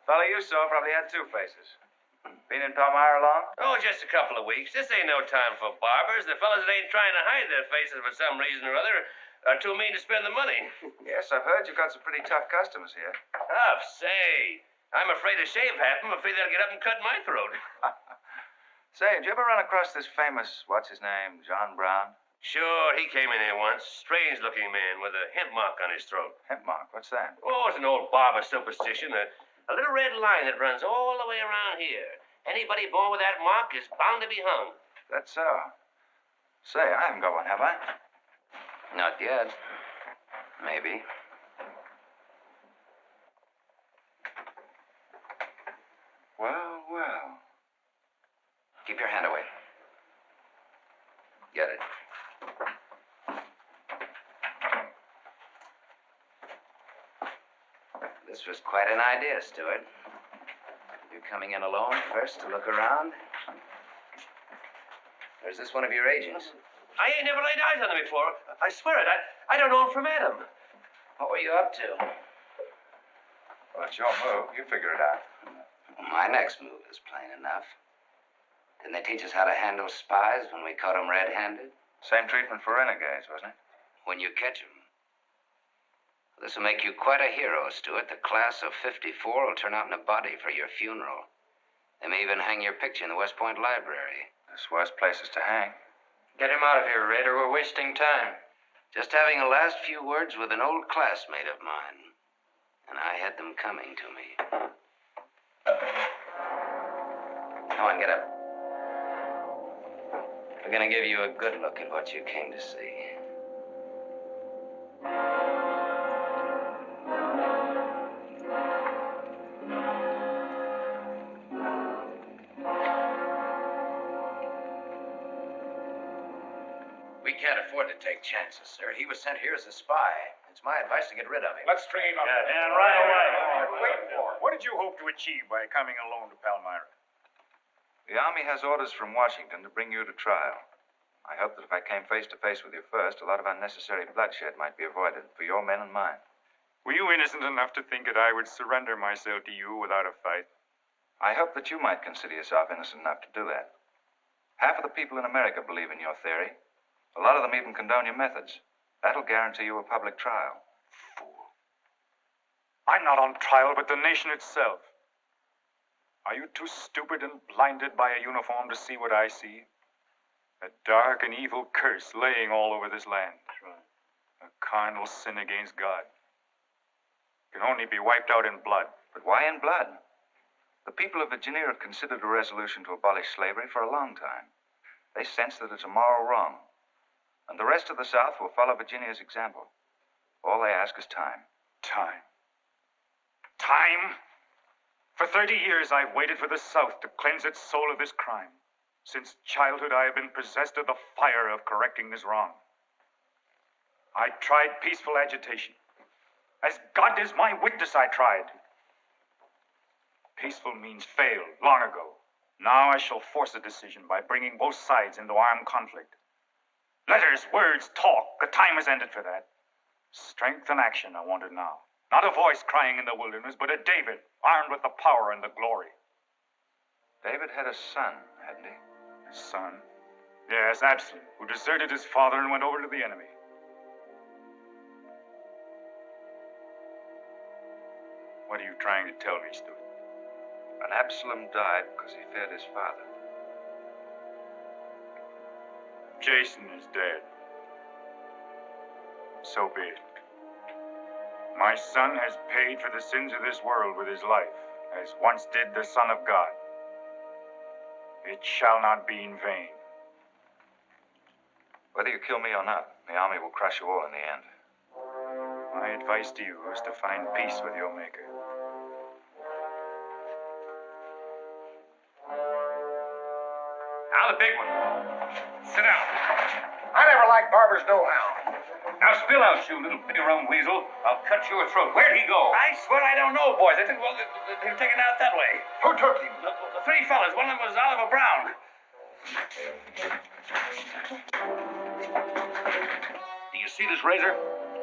Fella you saw probably had two faces. Been in Palmyra long?
Oh, just a couple of weeks. This ain't no time for barbers. The fellas that ain't trying to hide their faces for some reason or other are too mean to spend the money.
Yes, I've heard you've got some pretty tough customers here.
Oh, say. I'm afraid to shave half of them. I'm afraid they'll get up and cut my throat.
Say, did you ever run across this famous, what's his name, John Brown?
Sure, he came in here once. Strange-looking man with a hemp mark on his throat.
Hemp mark? What's that?
Oh, it's an old barber superstition. A little red line that runs all the way around here. Anybody born with that mark is bound to be hung.
That's so. Say, I haven't got one, have I?
Not yet. Maybe.
Well, well.
Keep your hand away. Get it. This was quite an idea, Stuart. You're coming in alone first to look around? Or is this one of your agents?
I ain't never laid eyes on him before. I swear it. I don't know him from Adam.
What were you up to?
Well, it's your move. You figure it out.
My next move is plain enough. Didn't they teach us how to handle spies when we caught them red-handed?
Same treatment for renegades, wasn't it?
When you catch them. This will make you quite a hero, Stuart. The class of '54 will turn out in a body for your funeral. They may even hang your picture in the West Point Library.
There's worse places to hang.
Get him out of here, Red, or we're wasting time.
Just having a last few words with an old classmate of mine. And I had them coming to me. Come on, get up. We're gonna give you a good look at what you came to see.
We can't afford to take chances, sir. He was sent here as a spy. It's my advice to get rid of him.
Let's train him up.
And right away.
Wait for it. What did you hope to achieve by coming alone to Palmyra?
The Army has orders from Washington to bring you to trial. I hope that if I came face to face with you first, a lot of unnecessary bloodshed might be avoided for your men and mine.
Were you innocent enough to think that I would surrender myself to you without a fight?
I hope that you might consider yourself innocent enough to do that. Half of the people in America believe in your theory. A lot of them even condone your methods. That'll guarantee you a public trial.
Fool. I'm not on trial, but the nation itself. Are you too stupid and blinded by a uniform to see what I see? A dark and evil curse laying all over this land.
That's right.
A carnal sin against God. Can only be wiped out in blood.
But why in blood? The people of Virginia have considered a resolution to abolish slavery for a long time. They sense that it's a moral wrong. And the rest of the South will follow Virginia's example. All they ask is time.
Time. Time? For 30 years, I've waited for the South to cleanse its soul of this crime. Since childhood, I have been possessed of the fire of correcting this wrong. I tried peaceful agitation. As God is my witness, I tried. Peaceful means failed long ago. Now I shall force a decision by bringing both sides into armed conflict. Letters, words, talk. The time has ended for that. Strength and action I wanted now. Not a voice crying in the wilderness, but a David, armed with the power and the glory.
David had a son, hadn't he?
Son? Yes, Absalom, who deserted his father and went over to the enemy. What are you trying to tell me, Stu?
And Absalom died because he feared his father.
Jason is dead. So be it. My son has paid for the sins of this world with his life, as once did the Son of God. It shall not be in vain.
Whether you kill me or not, the Army will crush you all in the end.
My advice to you is to find peace with your Maker.
Now the big one. Sit down.
I never liked Barber's know-how.
Now spill out, you little bitty rum weasel. I'll cut your throat. Where'd he go?
I swear I don't know, boys. I think, well, they were taken out that way.
Who took him?
The three fellas. One of them was Oliver Brown.
Do you see this razor?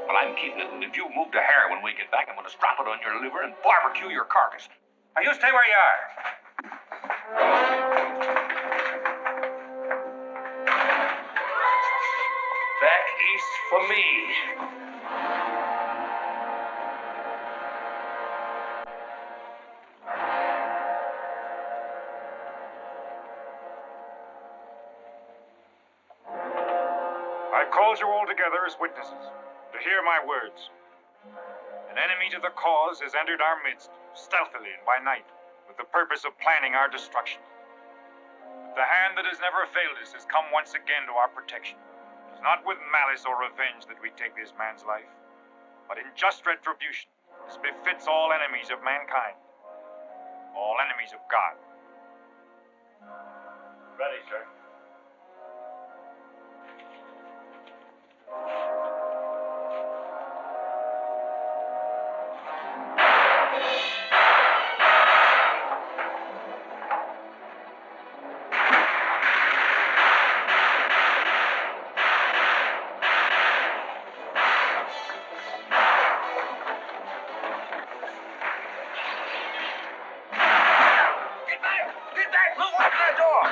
Well, I'm keeping it, and if you move to hair when we get back, I'm going to strap it on your liver and barbecue your carcass.
Now, you stay where you are.
Back east for me.
I called you all together as witnesses to hear my words. An enemy to the cause has entered our midst, stealthily and by night, with the purpose of planning our destruction. But the hand that has never failed us has come once again to our protection. It is not with malice or revenge that we take this man's life, but in just retribution, as befits all enemies of mankind, all enemies of God.
Ready, sir.
Get back! Move! Open that door!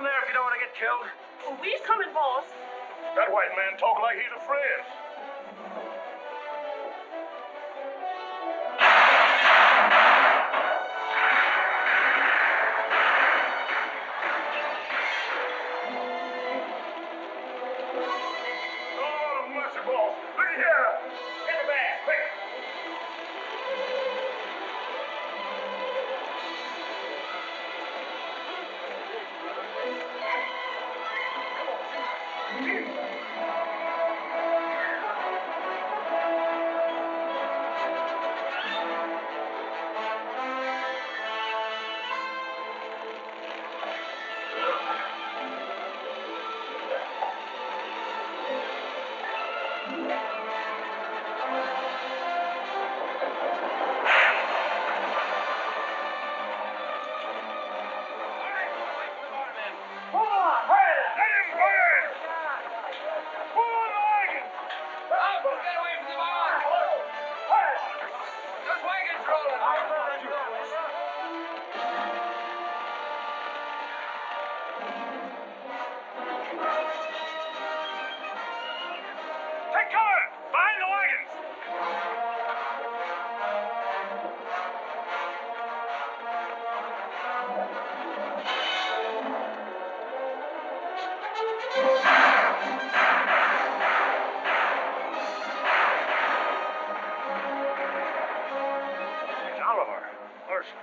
from there if you don't want to get killed.
Well, we's coming, boss.
That white man talk like he's afraid. Oh, mercy, boss. Look here. Get the bag, quick.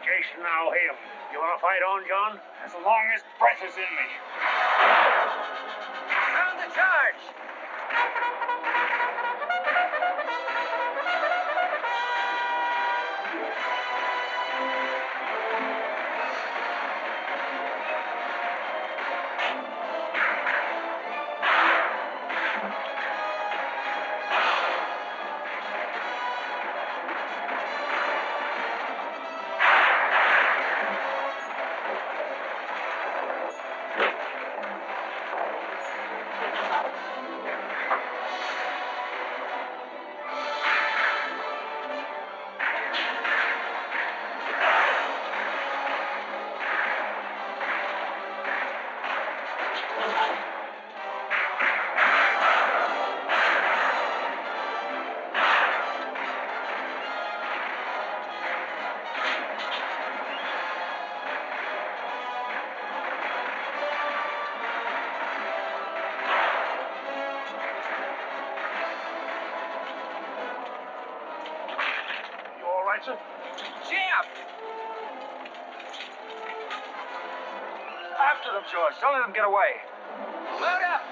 Jason, now him. You want to fight on, John? As long as breath is in me.
Sound the charge!
Sir?
Jim!
After them, George. Don't let them get away.
Load up!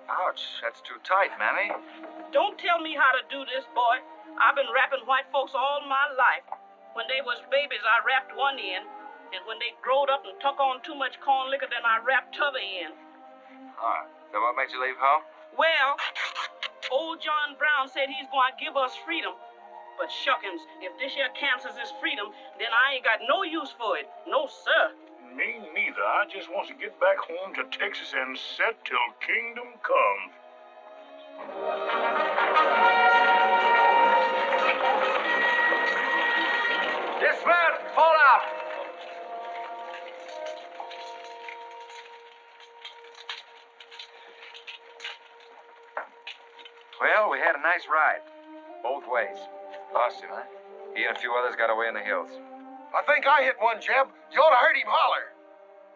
Ouch, that's too tight, Mammy.
Don't tell me how to do this, boy. I've been wrapping white folks all my life. When they was babies, I wrapped one end. And when they growed up and took on too much corn liquor, then I wrapped t'other end.
Ah, so what made you leave home?
Well, old John Brown said he's going to give us freedom. But shuckins, if this here Kansas is freedom, then I ain't got no use for it. No, sir.
Me neither. I just want to get back home to Texas and set till kingdom comes.
Dismount! Fall out!
Well, we had a nice ride. Both ways. Lost him, huh? He and a few others got away in the hills.
I think I hit one, Jeb. You ought to heard him holler.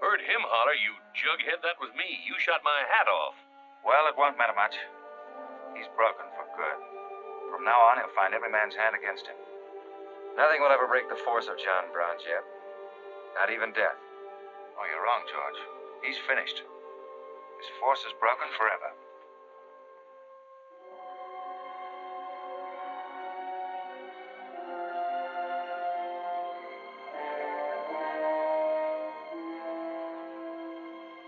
Heard him holler, you jughead. That was me. You shot my hat off.
Well, it won't matter much. He's broken for good. From now on, he'll find every man's hand against him. Nothing will ever break the force of John Brown, Jeb. Not even death. Oh, you're wrong, George. He's finished. His force is broken forever.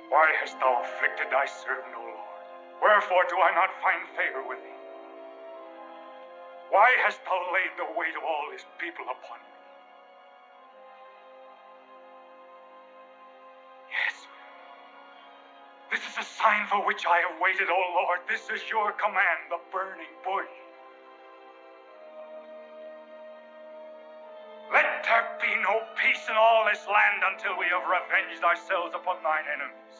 Why hast thou afflicted thy servant, O Lord? Wherefore do I not find favor with thee? Why hast thou laid the weight of all this people upon me? the sign for which I have waited, O Lord. This is your command, the burning bush. Let there be no peace in all this land until we have revenged ourselves upon thine enemies.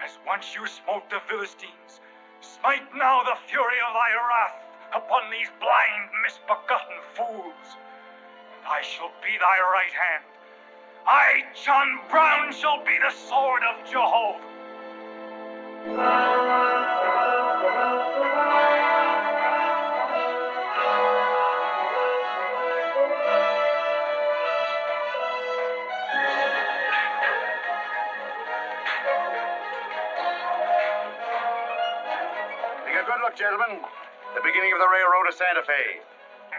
As once you smote the Philistines, smite now the fury of thy wrath upon these blind, misbegotten fools. And I shall be thy right hand. I, John Brown, shall be the sword of Jehovah.
Take a good look, gentlemen. The beginning of the railroad to Santa Fe.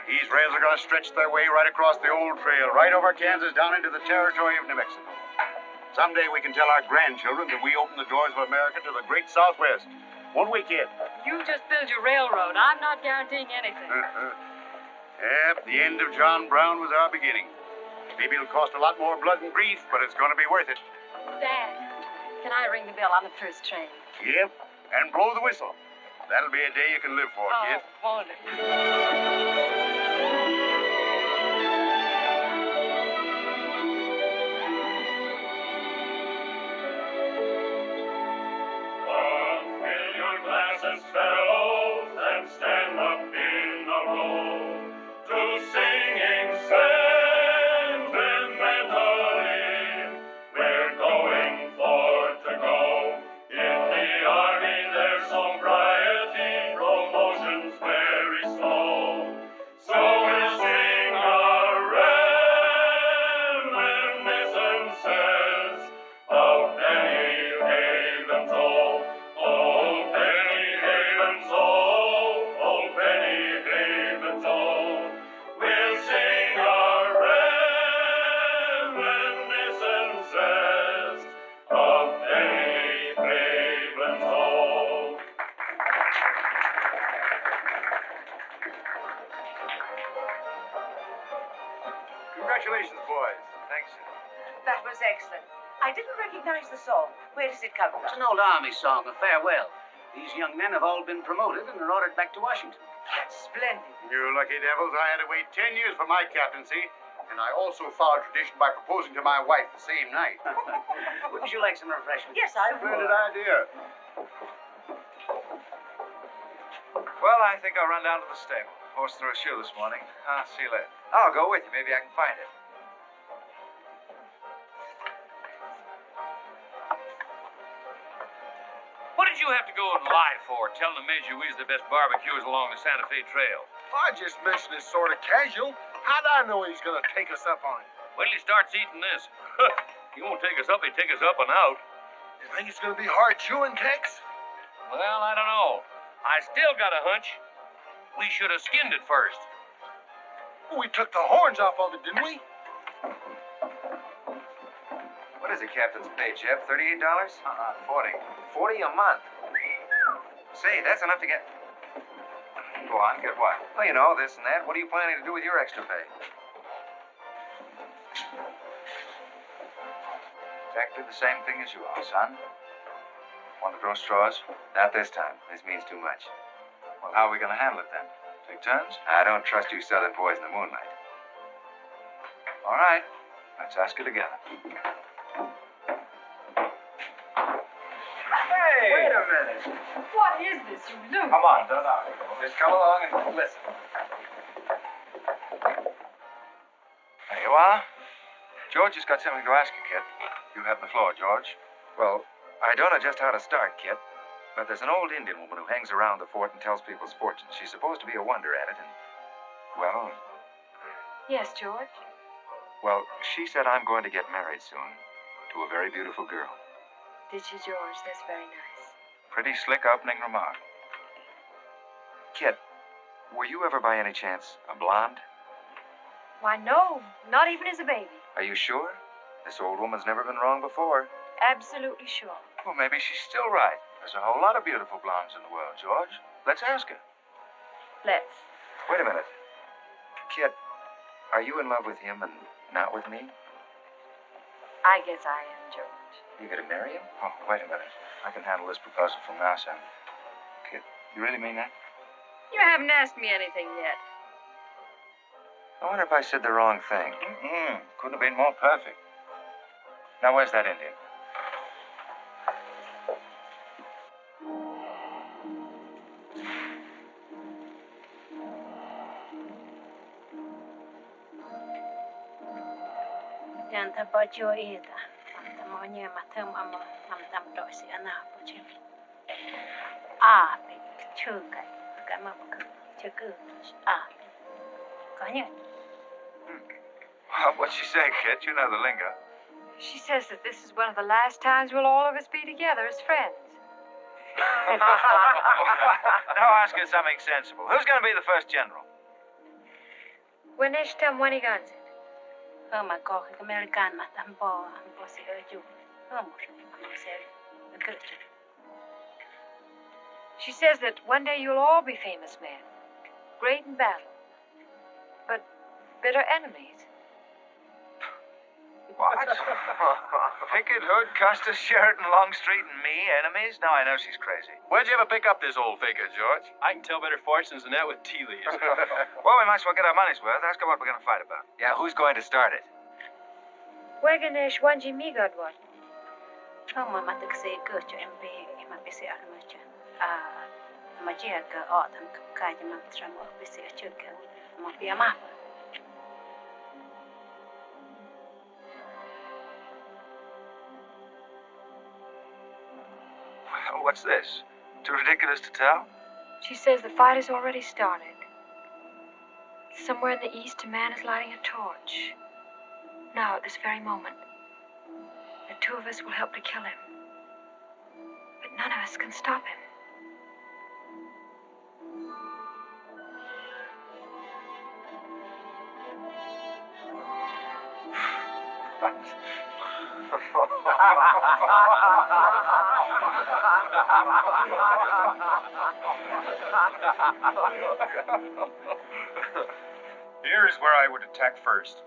These rails are going to stretch their way right across the old trail, right over Kansas, down into the territory of New Mexico. Someday we can tell our grandchildren that we opened the doors of America to the great Southwest. Won't we, kid?
You just build your railroad. I'm not guaranteeing anything.
Yep, the end of John Brown was our beginning. Maybe it'll cost a lot more blood and grief, but it's going to be worth it.
Dad, can I ring the bell on the first train?
Yep, and blow the whistle. That'll be a day you can live for, kid.
Wonderful.
Fellows, and stand up in a row to singing sentimentally. We're going for to go. In the army there's sobriety, promotion's very slow. So we'll sing our reminiscences of Penny Haven's old. Oh, Penny Haven's old, oh, Penny Haven's old. We'll sing our reminiscences of Penny Haven's old.
Congratulations, boys. Thanks.
That was excellent. I didn't recognize the song. Where does it come from?
It's an old army song, a farewell. These young men have all been promoted and are ordered back to Washington.
That's splendid.
You lucky devils, I had to wait 10 years for my captaincy, and I also followed tradition by proposing to my wife the same night.
Wouldn't you like some refreshment?
Yes, I would.
Splendid idea.
Well, I think I'll run down to the stable. Horse threw a shoe this morning. I'll see you later. I'll go with you. Maybe I can find it.
What did you have to go and lie for, telling the Major we's the best barbecuers along the Santa Fe Trail?
I just mentioned it sort of casual. How'd I know he's gonna take us up on it?
When he starts eating this, he won't take us up, he'll take us up and out.
You think it's gonna be hard chewing, Tex?
Well, I don't know. I still got a hunch. We should have skinned it first.
We took the horns off of it, didn't we?
What is the captain's pay, Jeff? $38? 40.
40 a month.
Say, that's enough to get... Go on, get what? Well, you know, this and that. What are you planning to do with your extra pay? Exactly the same thing as you are, son. Want to grow straws? Not this time. This means too much. Well, how are we going to handle it then? Take turns? I don't trust you southern boys in the moonlight. All right. Let's ask her together. Hey!
Wait a minute. What is this you do?
Come on, don't argue. Just come along and listen. There you are. George has got something to ask you, kid. You have the floor, George. Well, I don't know just how to start, kid. But there's an old Indian woman who hangs around the fort and tells people's fortunes. She's supposed to be a wonder at it, and... Well,
Yes, George.
well, she said I'm going to get married soon to a very beautiful girl.
Did she, George? That's very nice.
Pretty slick opening remark. Kid, were you ever by any chance a blonde?
Why, no. Not even as a baby.
Are you sure? This old woman's never been wrong before.
Absolutely sure.
Well, maybe she's still right. There's a whole lot of beautiful blondes in the world, George. Let's ask her.
Let's.
Wait a minute. Kid, are you in love with him and not with me?
I guess I am, George.
You gonna marry him? Oh, wait a minute. I can handle this proposal from now, son. Kid, you really mean that?
You haven't asked me anything yet.
I wonder if I said the wrong thing. Couldn't have been more perfect. Now, where's that Indian?
Yanta bajo ida, tamonya matam amo tam dosi anapoche. Ape chuka, kamabuka chuku ape. Kanya.
What'd she say, kid? You know the lingo.
She says that this is one of the last times we'll all of us be together as friends.
Now ask her something sensible. Who's going to be the first general?
When ishtam when he guns it.
Oh my God, American matambo ambosi oju. Oh,
She says that one day you'll all be famous men, great in battle, but bitter enemies.
What? Pickett, Hood, Custis, Sheridan, Longstreet, and me, enemies? Now I know she's crazy.
Where'd you ever pick up this old figure, George? I can tell better fortunes than that with tea leaves.
Well, we might as well get our money's worth. Ask her what we're going to fight about.
Yeah, who's going to start it?
Weganesh wanji migad what?
Oh, my matakse gocho MB, my busy armature. Majiaga autumn kajam tramo busy a chuka, mafia map.
Well, what's this? Too ridiculous to tell?
She says the fight has already started. Somewhere in the east, a man is lighting a torch. Now, at this very moment, the two of us will help to kill him. But none of us can stop him.
Here is where I would attack first.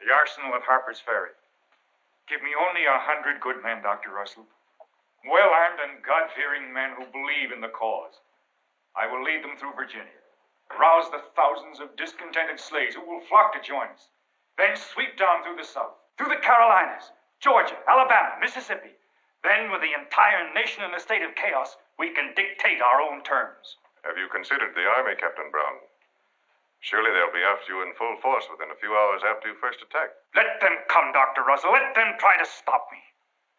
The arsenal at Harper's Ferry. Give me only 100 good men, Dr. Russell. Well-armed and God-fearing men who believe in the cause. I will lead them through Virginia. Rouse the thousands of discontented slaves who will flock to join us. Then sweep down through the South, through the Carolinas, Georgia, Alabama, Mississippi. Then, with the entire nation in a state of chaos, we can dictate our own terms.
Have you considered the Army, Captain Brown? Surely they'll be after you in full force within a few hours after you first attack.
Let them come, Dr. Russell. Let them try to stop me.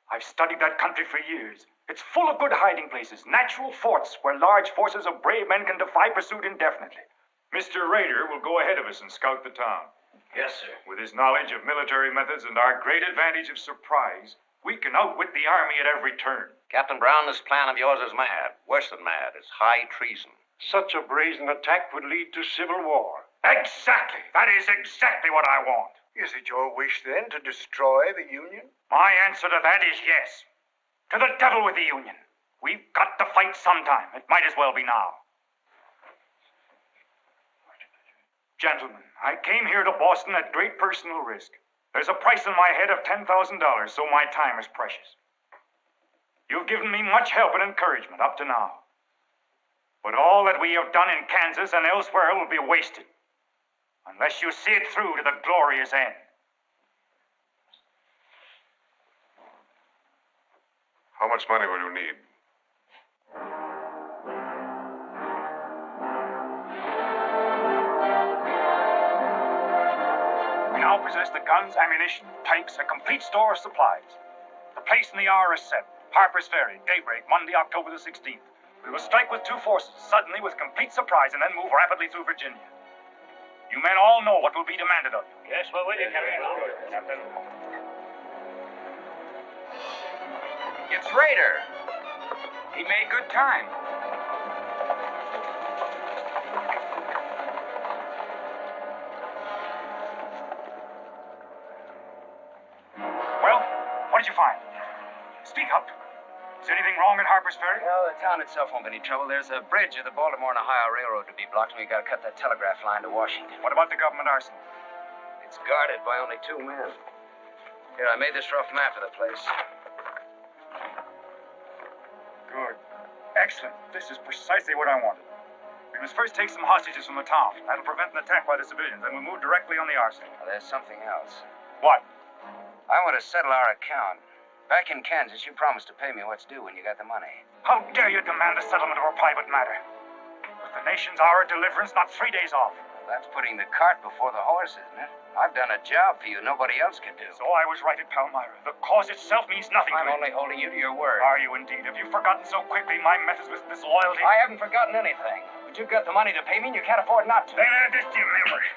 I've studied that country for years. It's full of good hiding places, natural forts where large forces of brave men can defy pursuit indefinitely. Mr. Rader will go ahead of us and scout the town.
Yes, sir.
With his knowledge of military methods and our great advantage of surprise, we can outwit the Army at every turn.
Captain Brown, this plan of yours is mad. Worse than mad. It's high treason.
Such a brazen attack would lead to civil war.
Exactly. That is exactly what I want.
Is it your wish, then, to destroy the Union?
My answer to that is yes. To the devil with the Union. We've got to fight sometime. It might as well be now. Gentlemen, I came here to Boston at great personal risk. There's a price on my head of $10,000, so my time is precious. You've given me much help and encouragement up to now. But all that we have done in Kansas and elsewhere will be wasted unless you see it through to the glorious end.
How much money will you need?
We now possess the guns, ammunition, tanks, a complete store of supplies. The place and the hour is set. Harper's Ferry, daybreak, Monday, October the 16th. We will strike with two forces, suddenly with complete surprise, and then move rapidly through Virginia. You men all know what will be demanded of you.
Yes, we're with you, Captain.
It's Rader. He made good time.
Well, what did you find? Speak up. Is anything wrong at Harper's Ferry?
Well, the town itself won't be any trouble. There's a bridge of the Baltimore and Ohio Railroad to be blocked, and we've got to cut that telegraph line to Washington.
What about the government arsenal?
It's guarded by only 2 men. Here, I made this rough map of the place.
Excellent. This is precisely what I wanted. We must first take some hostages from the town. That'll prevent an attack by the civilians, and we'll move directly on the arsenal.
Well, there's something else.
What?
I want to settle our account. Back in Kansas, you promised to pay me what's due when you got the money.
How dare you demand the settlement of a private matter? With the nation's hour of deliverance not 3 days off.
Well, that's putting the cart before the horse, isn't it? I've done a job for you nobody else could do.
So I was right at Palmyra. The cause itself means nothing to me.
I'm only holding you to your word.
Are you indeed? Have you forgotten so quickly my methods with disloyalty?
I haven't forgotten anything. But you've got the money to pay me and you can't afford not to.
Then add this to your memory.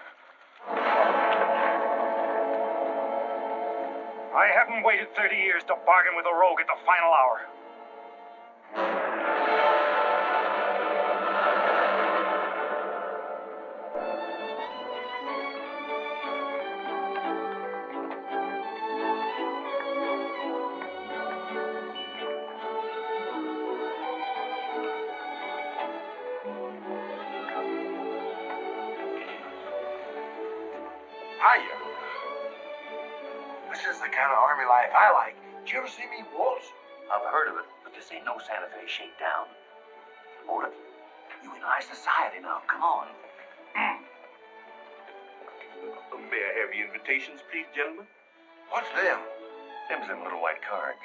I haven't waited 30 years to bargain with a rogue at the final hour.
Hiya. This is the kind of army life I like. Did you ever see me waltz?
I've heard of it, but this ain't no Santa Fe shakedown. Hold it. You in high society now. Come on.
May I have your invitations, please, gentlemen?
What's them?
Them's them little white cards.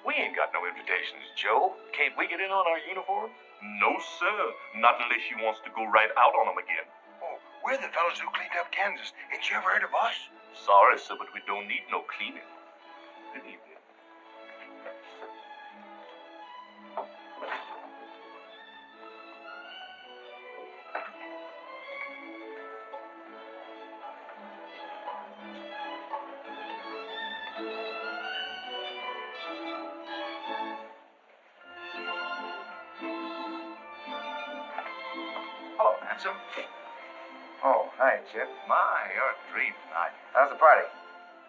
We ain't got no invitations, Joe. Can't we get in on our uniforms?
No, sir. Not unless you wants to go right out on them again.
Oh, we're the fellows who cleaned up Kansas. Ain't you ever heard of us?
Sorry, sir, but we don't need no cleaning. Good evening.
Hello, handsome. Oh, hi, Chip.
My, you're a dream tonight.
How's the party?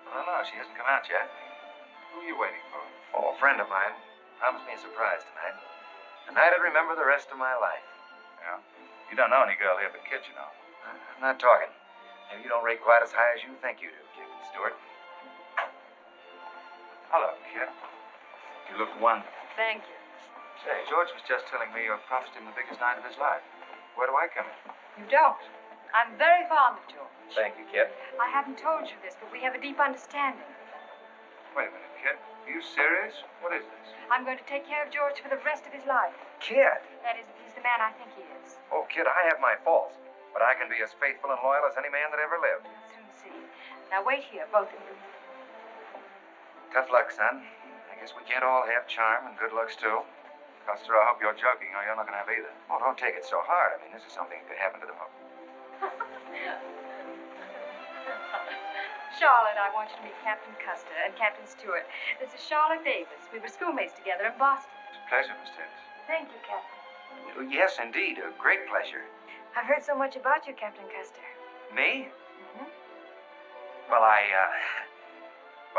I don't know. She hasn't come out yet. Who are you waiting for?
Oh, a friend of mine promised me a surprise tonight. A night I'd remember the rest of my life.
Yeah? You don't know any girl here but Kit, you know.
I'm not talking. Maybe you don't rate quite as high as you think you do, Captain Stewart.
Hello, Kit. You look wonderful.
Thank you.
Say, George was just telling me you promised him the biggest night of his life. Where do I come in?
You don't. I'm very fond of George.
Thank you, Kit.
I haven't told you this, but we have a deep understanding.
Wait a minute, Kit. Are you serious? What is this?
I'm going to take care of George for the rest of his life.
Kit!
That is, if he's the man I think he is.
Oh, Kit, I have my faults, but I can be as faithful and loyal as any man that ever lived.
We'll soon see. Now wait here, both of you.
Tough luck, son. I guess we can't all have charm and good looks, too.
Custer, I hope you're joking, or you're not going to have either.
Oh, don't take it so hard. I mean, this is something that could happen to them all.
Charlotte, I want you to meet Captain Custer and Captain Stewart. This is Charlotte Davis. We were schoolmates together in Boston.
It's a pleasure, Miss Davis.
Thank you, Captain.
Oh, yes, indeed. A great pleasure.
I've heard so much about you, Captain Custer.
Me?
Mm-hmm.
Well, well,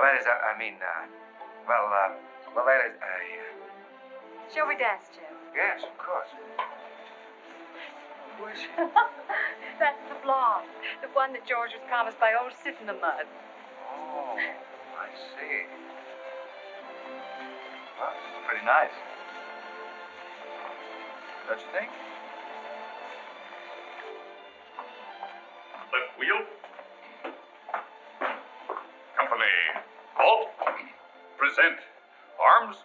that is, well, that is,
Shall we dance, Jim?
Yes, of course. Who is she?
That's the blonde. The one that George was promised by old Sit in the Mud.
Oh, I see.
Well, pretty nice. Don't you think?
Left wheel. Company. Halt. Present. Arms.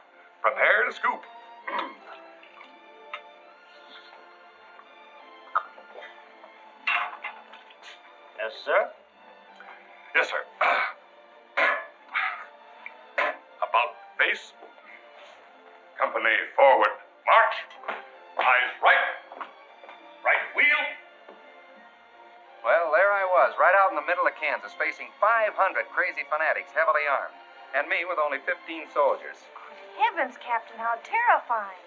Prepare to scoop.
Yes, sir?
Yes, sir. About face. Company forward. March. Eyes right. Right wheel.
Well, there I was, right out in the middle of Kansas, facing 500 crazy fanatics, heavily armed. And me with only 15 soldiers.
Heavens, Captain, how terrifying.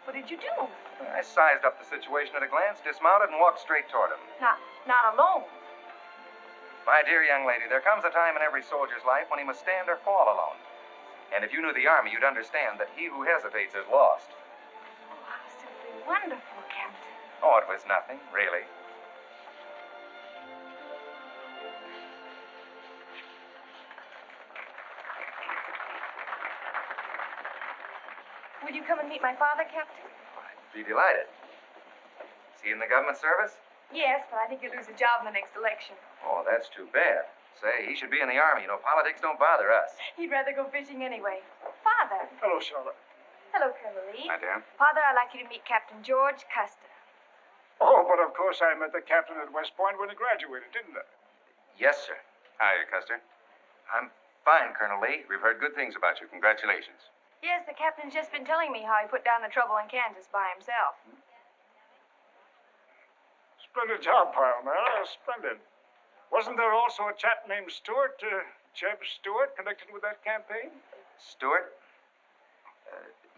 What did you do?
I sized up the situation at a glance, dismounted, and walked straight toward him.
Not alone.
My dear young lady, there comes a time in every soldier's life when he must stand or fall alone. And if you knew the Army, you'd understand that he who hesitates is lost.
Oh, how simply wonderful, Captain.
Oh, it was nothing, really.
Will you come and meet my father, Captain?
I Be delighted. Is he in the government service?
Yes, but I think he'll lose a job in the next election.
Oh, that's too bad. Say, he should be in the Army. You know, politics don't bother us.
He'd rather go fishing anyway. Father.
Hello, Charlotte.
Hello, Colonel Lee.
Hi, dear.
Father, I'd like you to meet Captain George Custer.
Oh, but of course I met the captain at West Point when he graduated, didn't I?
Yes, sir.
Hi, Custer.
I'm fine, Colonel Lee.
We've heard good things about you. Congratulations.
Yes, the captain's just been telling me how he put down the trouble in Kansas by himself.
Splendid job, Palmyra. Splendid. Wasn't there also a chap named Stewart, Jeb Stewart, connected with that campaign?
Stewart?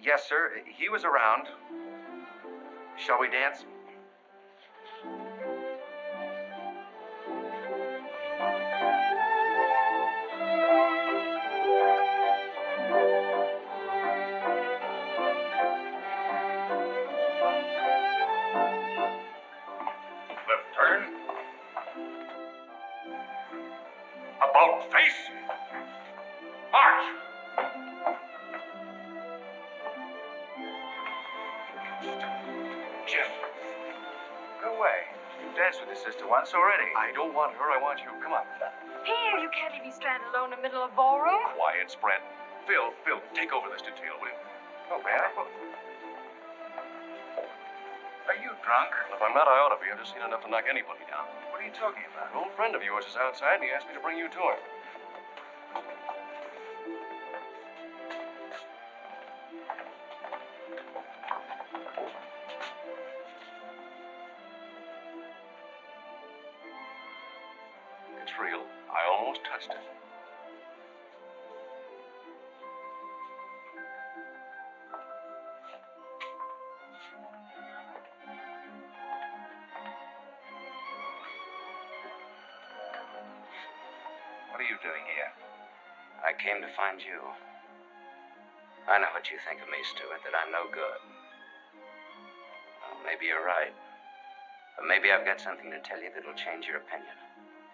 Yes, sir. He was around. Shall we dance?
Left turn. About face. March.
Jeff. Go away. You've danced with your sister once already.
I don't want her. I want you. Come on.
Here, you can't leave me stranded alone in the middle of a ballroom.
Quiet, spread. Phil, take over this detail, will you?
Oh, Barry. Are you drunk?
Well, if I'm not, I ought to be. I've just seen enough to knock anybody down.
What are you talking about?
An old friend of yours is outside, and he asked me to bring you to him. It's real. I almost touched it.
What are you doing here?
I came to find you. I know what you think of me, Stuart, that I'm no good. Well, maybe you're right. But maybe I've got something to tell you that'll change your opinion.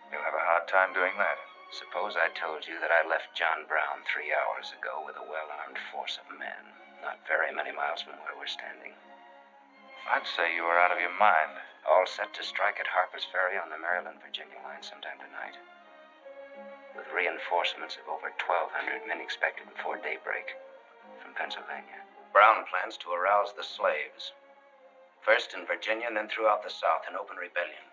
You'll have a hard time doing that.
Suppose I told you that I left John Brown 3 hours ago with a well-armed force of men, not very many miles from where we're standing.
I'd say you were out of your mind.
All set to strike at Harper's Ferry on the Maryland-Virginia line sometime tonight. With reinforcements of over 1,200 men expected before daybreak from Pennsylvania. Brown plans to arouse the slaves. First in Virginia and then throughout the South in open rebellion.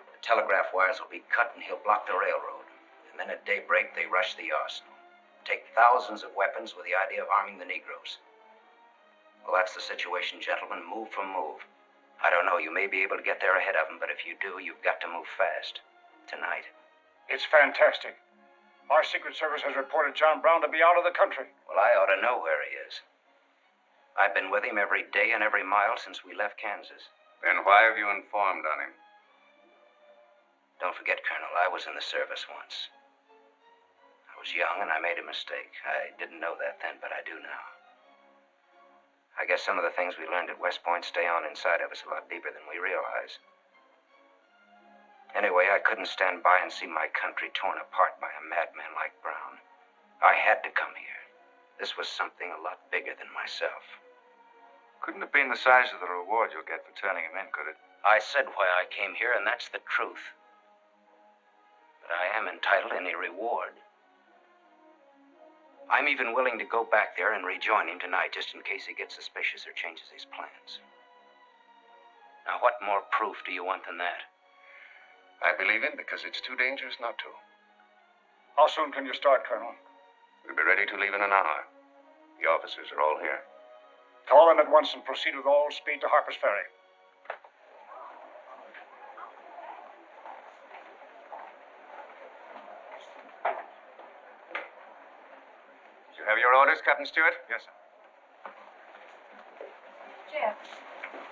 The telegraph wires will be cut and he'll block the railroad. And then at daybreak they rush the arsenal. Take thousands of weapons with the idea of arming the Negroes. Well, that's the situation, gentlemen, move for move. I don't know, you may be able to get there ahead of them, but if you do, you've got to move fast. Tonight.
It's fantastic. Our Secret Service has reported John Brown to be out of the country.
Well, I ought to know where he is. I've been with him every day and every mile since we left Kansas.
Then why have you informed on him?
Don't forget, Colonel, I was in the service once. I was young and I made a mistake. I didn't know that then, but I do now. I guess some of the things we learned at West Point stay on inside of us a lot deeper than we realize. Anyway, I couldn't stand by and see my country torn apart by a madman like Brown. I had to come here. This was something a lot bigger than myself.
Couldn't have been the size of the reward you'll get for turning him in, could it?
I said why I came here, and that's the truth. But I am entitled to any reward. I'm even willing to go back there and rejoin him tonight, just in case he gets suspicious or changes his plans. Now, what more proof do you want than that?
I believe him because it's too dangerous not to.
How soon can you start, Colonel?
We'll be ready to leave in an hour. The officers are all here.
Call them at once and proceed with all speed to Harper's Ferry.
Did you have your orders, Captain Stewart?
Yes, sir.
Jeff,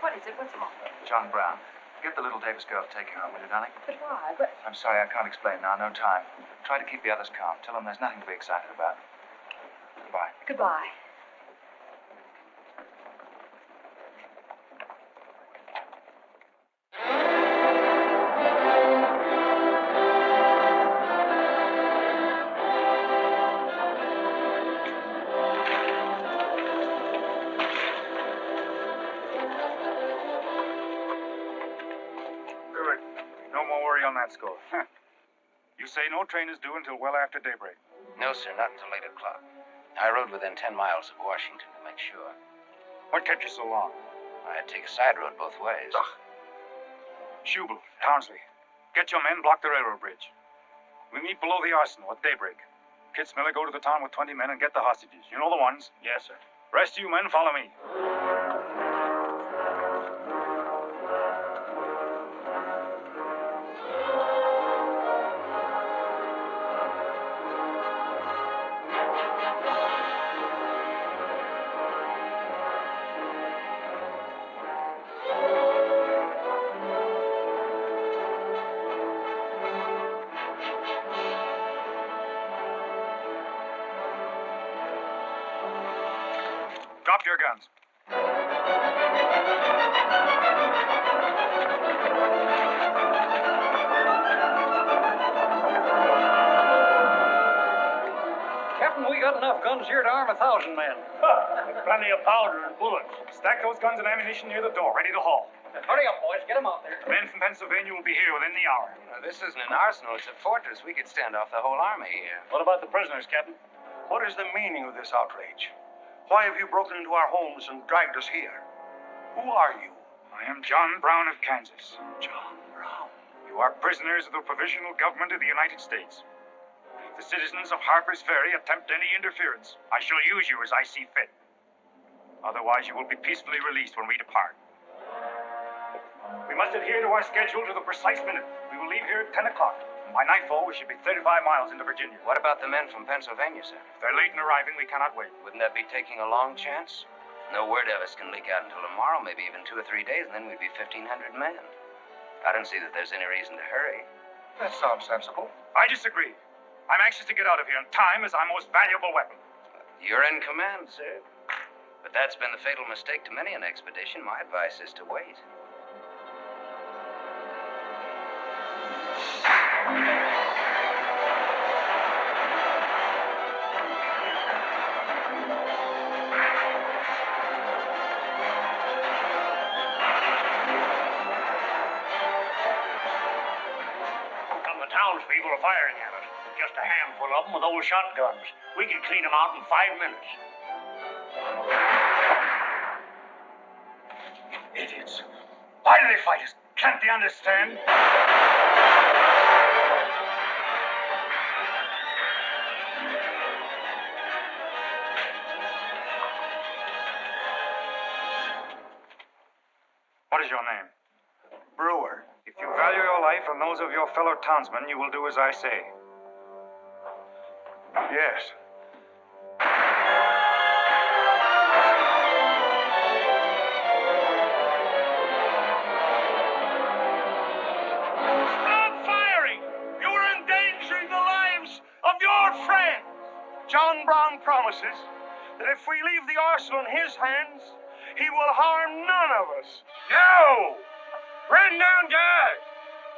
what is it? What's happened?
John Brown. Get the little Davis girl to take you home, will you, darling?
But why? But...
I'm sorry, I can't explain now. No time. Try to keep the others calm. Tell them there's nothing to be excited about. Goodbye.
Goodbye.
that score. You say no train is due until well after daybreak.
No, sir, not until 8 o'clock. I rode within 10 miles of Washington to make sure.
What kept you so long?
I had to take a side road both ways.
Schubel, Townsley, get your men, block the railroad bridge. We meet below the arsenal at daybreak. Kitts Miller, go to the town with 20 men and get the hostages. You know the ones?
Yes, sir.
Rest of you men, follow me. Drop your guns.
Captain, we got enough guns here to arm 1,000 men.
Plenty of powder and bullets. Stack those guns and ammunition near the door, ready to haul.
Hurry up, boys. Get them out there.
Men from Pennsylvania will be here within the hour.
This isn't an arsenal, it's a fortress. We could stand off the whole army here.
What about the prisoners, Captain?
What is the meaning of this outrage? Why have you broken into our homes and dragged us here? Who are you?
I am John Brown of Kansas.
John Brown.
You are prisoners of the provisional government of the United States. If the citizens of Harper's Ferry attempt any interference, I shall use you as I see fit. Otherwise, you will be peacefully released when we depart. We must adhere to our schedule to the precise minute. We will leave here at 10 o'clock. By nightfall, we should be 35 miles into Virginia.
What about the men from Pennsylvania, sir?
If they're late in arriving, we cannot wait.
Wouldn't that be taking a long chance? No word of us can leak out until tomorrow, maybe even 2 or 3 days, and then we'd be 1,500 men. I don't see that there's any reason to hurry.
That sounds sensible.
I disagree. I'm anxious to get out of here, and time is our most valuable weapon.
You're in command, sir. But that's been the fatal mistake to many an expedition. My advice is to wait.
Townspeople are firing at us. Just a handful of them with old shotguns. We can clean them out in 5 minutes.
Idiots. Why do they fight us? Can't they understand? What is your name?
Brewer.
If you value your life and those of your fellow townsmen, you will do as I say.
Yes.
Stop firing! You are endangering the lives of your friends!
John Brown promises that if we leave the arsenal in his hands, he will harm none of us.
No! Run down to us!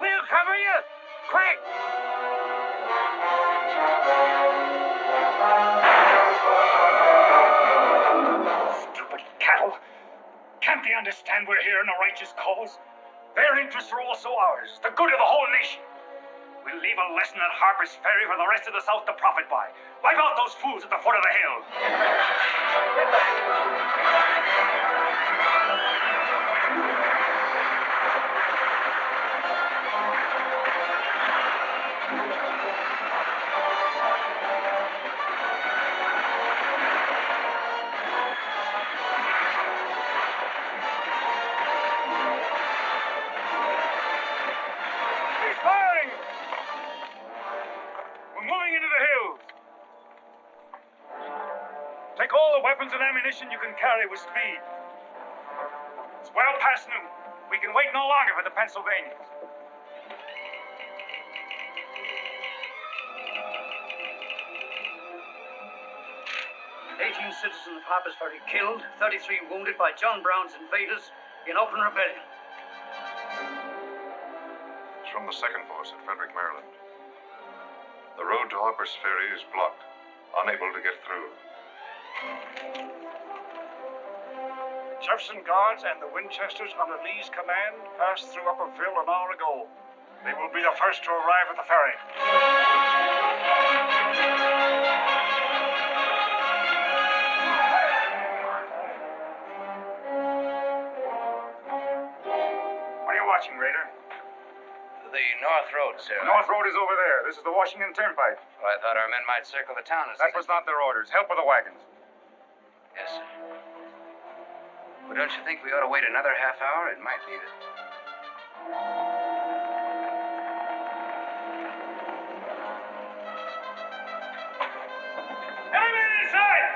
We'll cover you! Quick!
Stupid cattle! Can't they understand we're here in a righteous cause? Their interests are also ours, the good of the whole nation. We'll leave a lesson at Harper's Ferry for the rest of the South to profit by. Wipe out those fools at the foot of the hill. Take all the weapons and ammunition you can carry with speed. It's well past noon. We can wait no longer for the Pennsylvanians.
18 citizens of Harper's Ferry killed, 33 wounded by John Brown's invaders in open rebellion.
It's from the second force at Frederick, Maryland. The road to Harper's Ferry is blocked, unable to get through.
Jefferson Guards and the Winchesters under Lee's command passed through Upperville an hour ago. They will be the first to arrive at the ferry. What are you watching, Raider?
The North Road, sir.
North Road is over there. This is the Washington Turnpike.
Well, I thought our men might circle the town.
That was not their orders. Help with the wagons.
Yes, sir. Well, don't you think we ought to wait another half hour? It might be that...
Everybody inside!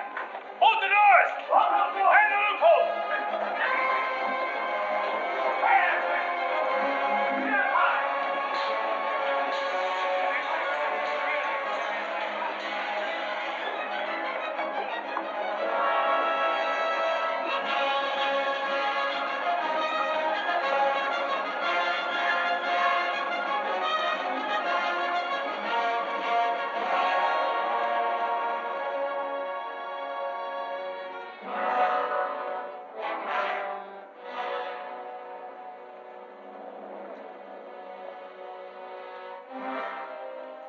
Bolt the doors! Hang the loophole!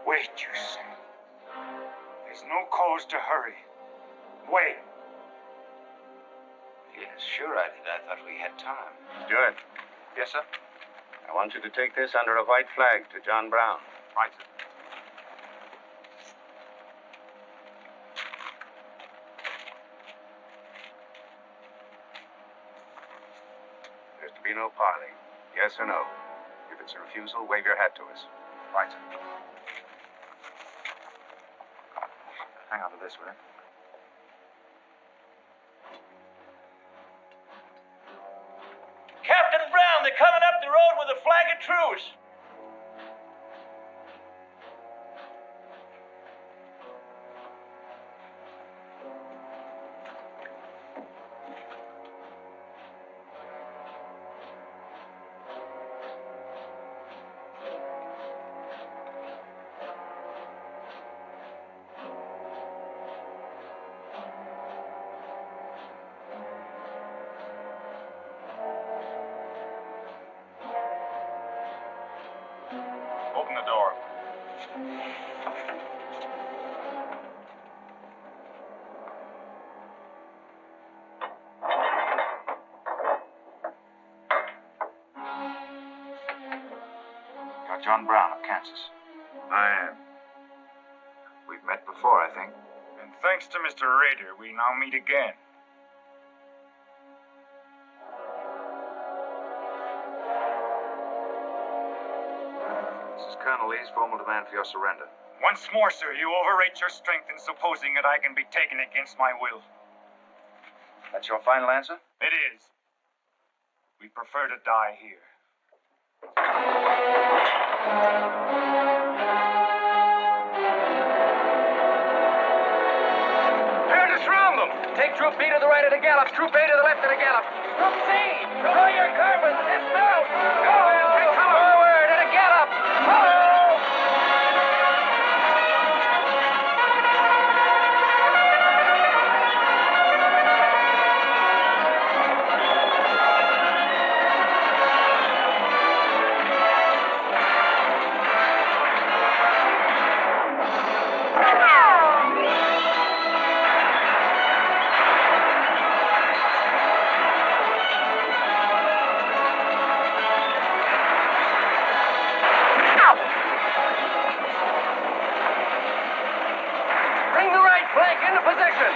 Wait, you say. There's no cause to hurry. Wait.
Yes, sure I did. I thought we had time.
Judge,
Yes, sir?
I want you to take this under a white flag to John Brown.
Right, sir.
There's to be no parley. Yes or no. If it's a refusal, wave your hat to us.
Right, sir. Hang on to this, will you?
Captain Brown, they're coming up the road with a flag of truce.
Open the door.
You're John Brown of Kansas.
I am.
We've met before, I think.
And thanks to Mr. Raider, we now meet again.
This is Colonel Lee's formal demand for your surrender.
Once more, sir, you overrate your strength in supposing that I can be taken against my will.
That's your final answer?
It is. We prefer to die here.
Prepare to surround them. Take Troop B to the right of the gallop. Troop A to the left of the gallop. Troop C, draw your carbines. Dismount. Go. Take cover. Forward at a gallop. Follow. Bring the right flank into position.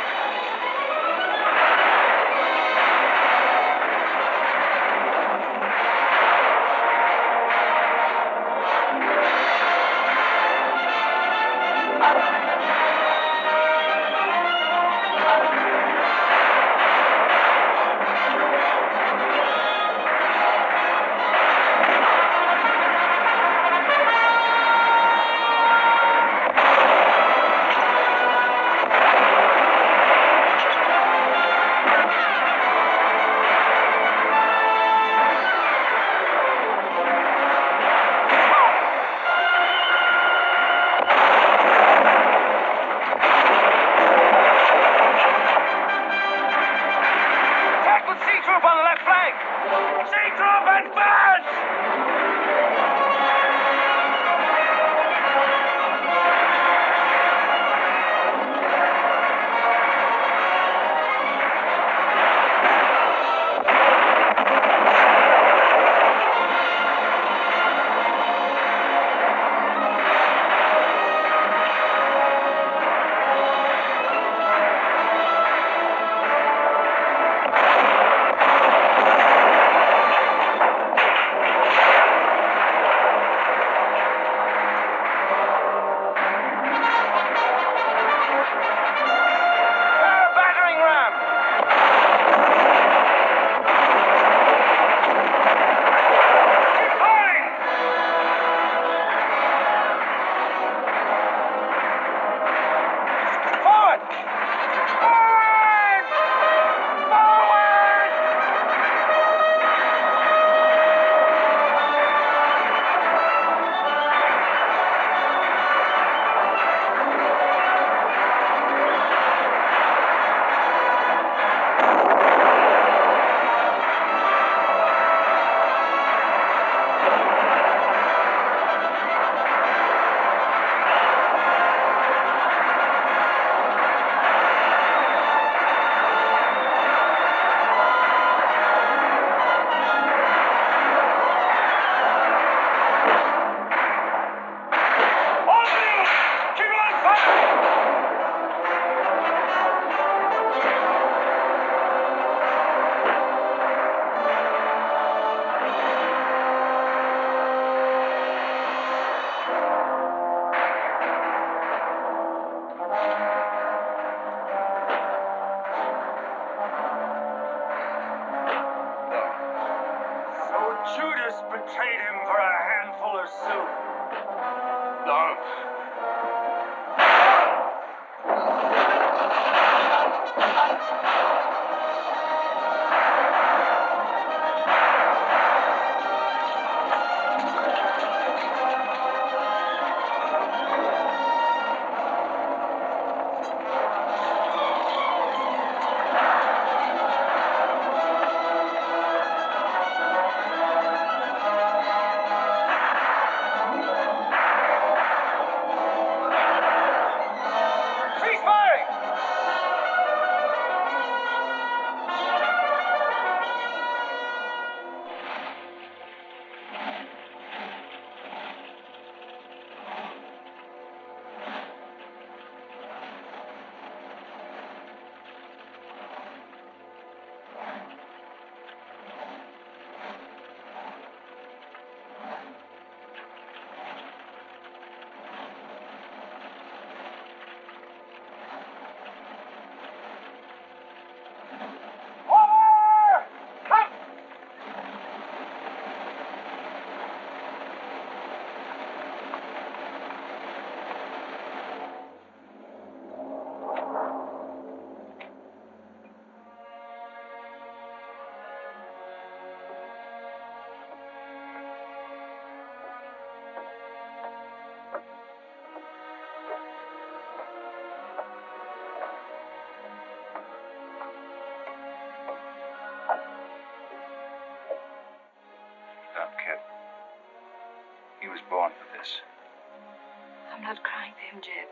him, Jeb.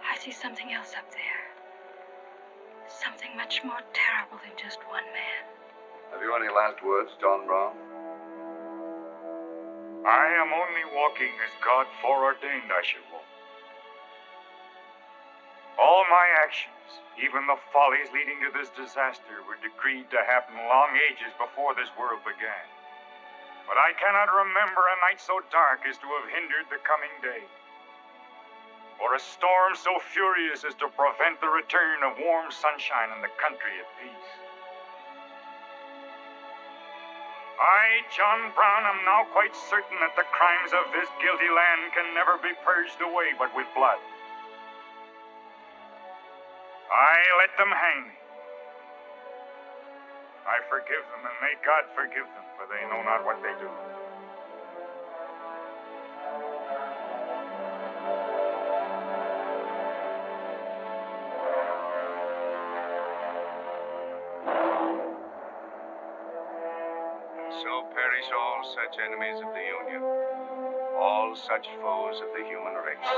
I see something else up there. Something much more terrible than just one man.
Have you any last words, John Brown?
I am only walking as God foreordained I should walk. All my actions, even the follies leading to this disaster, were decreed to happen long ages before this world began. But I cannot remember a night so dark as to have hindered the coming day, or a storm so furious as to prevent the return of warm sunshine and the country at peace. I, John Brown, am now quite certain that the crimes of this guilty land can never be purged away but with blood. I let them hang me. I forgive them, and may God forgive them, for they know not what they do.
So perish all such enemies of the Union, all such foes of the human race.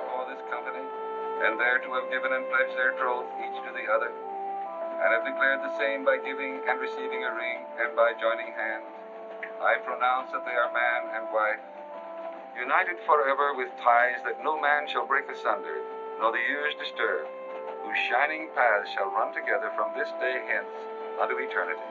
For this company, and there to have given and pledged their troth each to the other, and have declared the same by giving and receiving a ring, and by joining hands, I pronounce that they are man and wife, united forever with ties that no man shall break asunder, nor the years disturb, whose shining paths shall run together from this day hence unto eternity.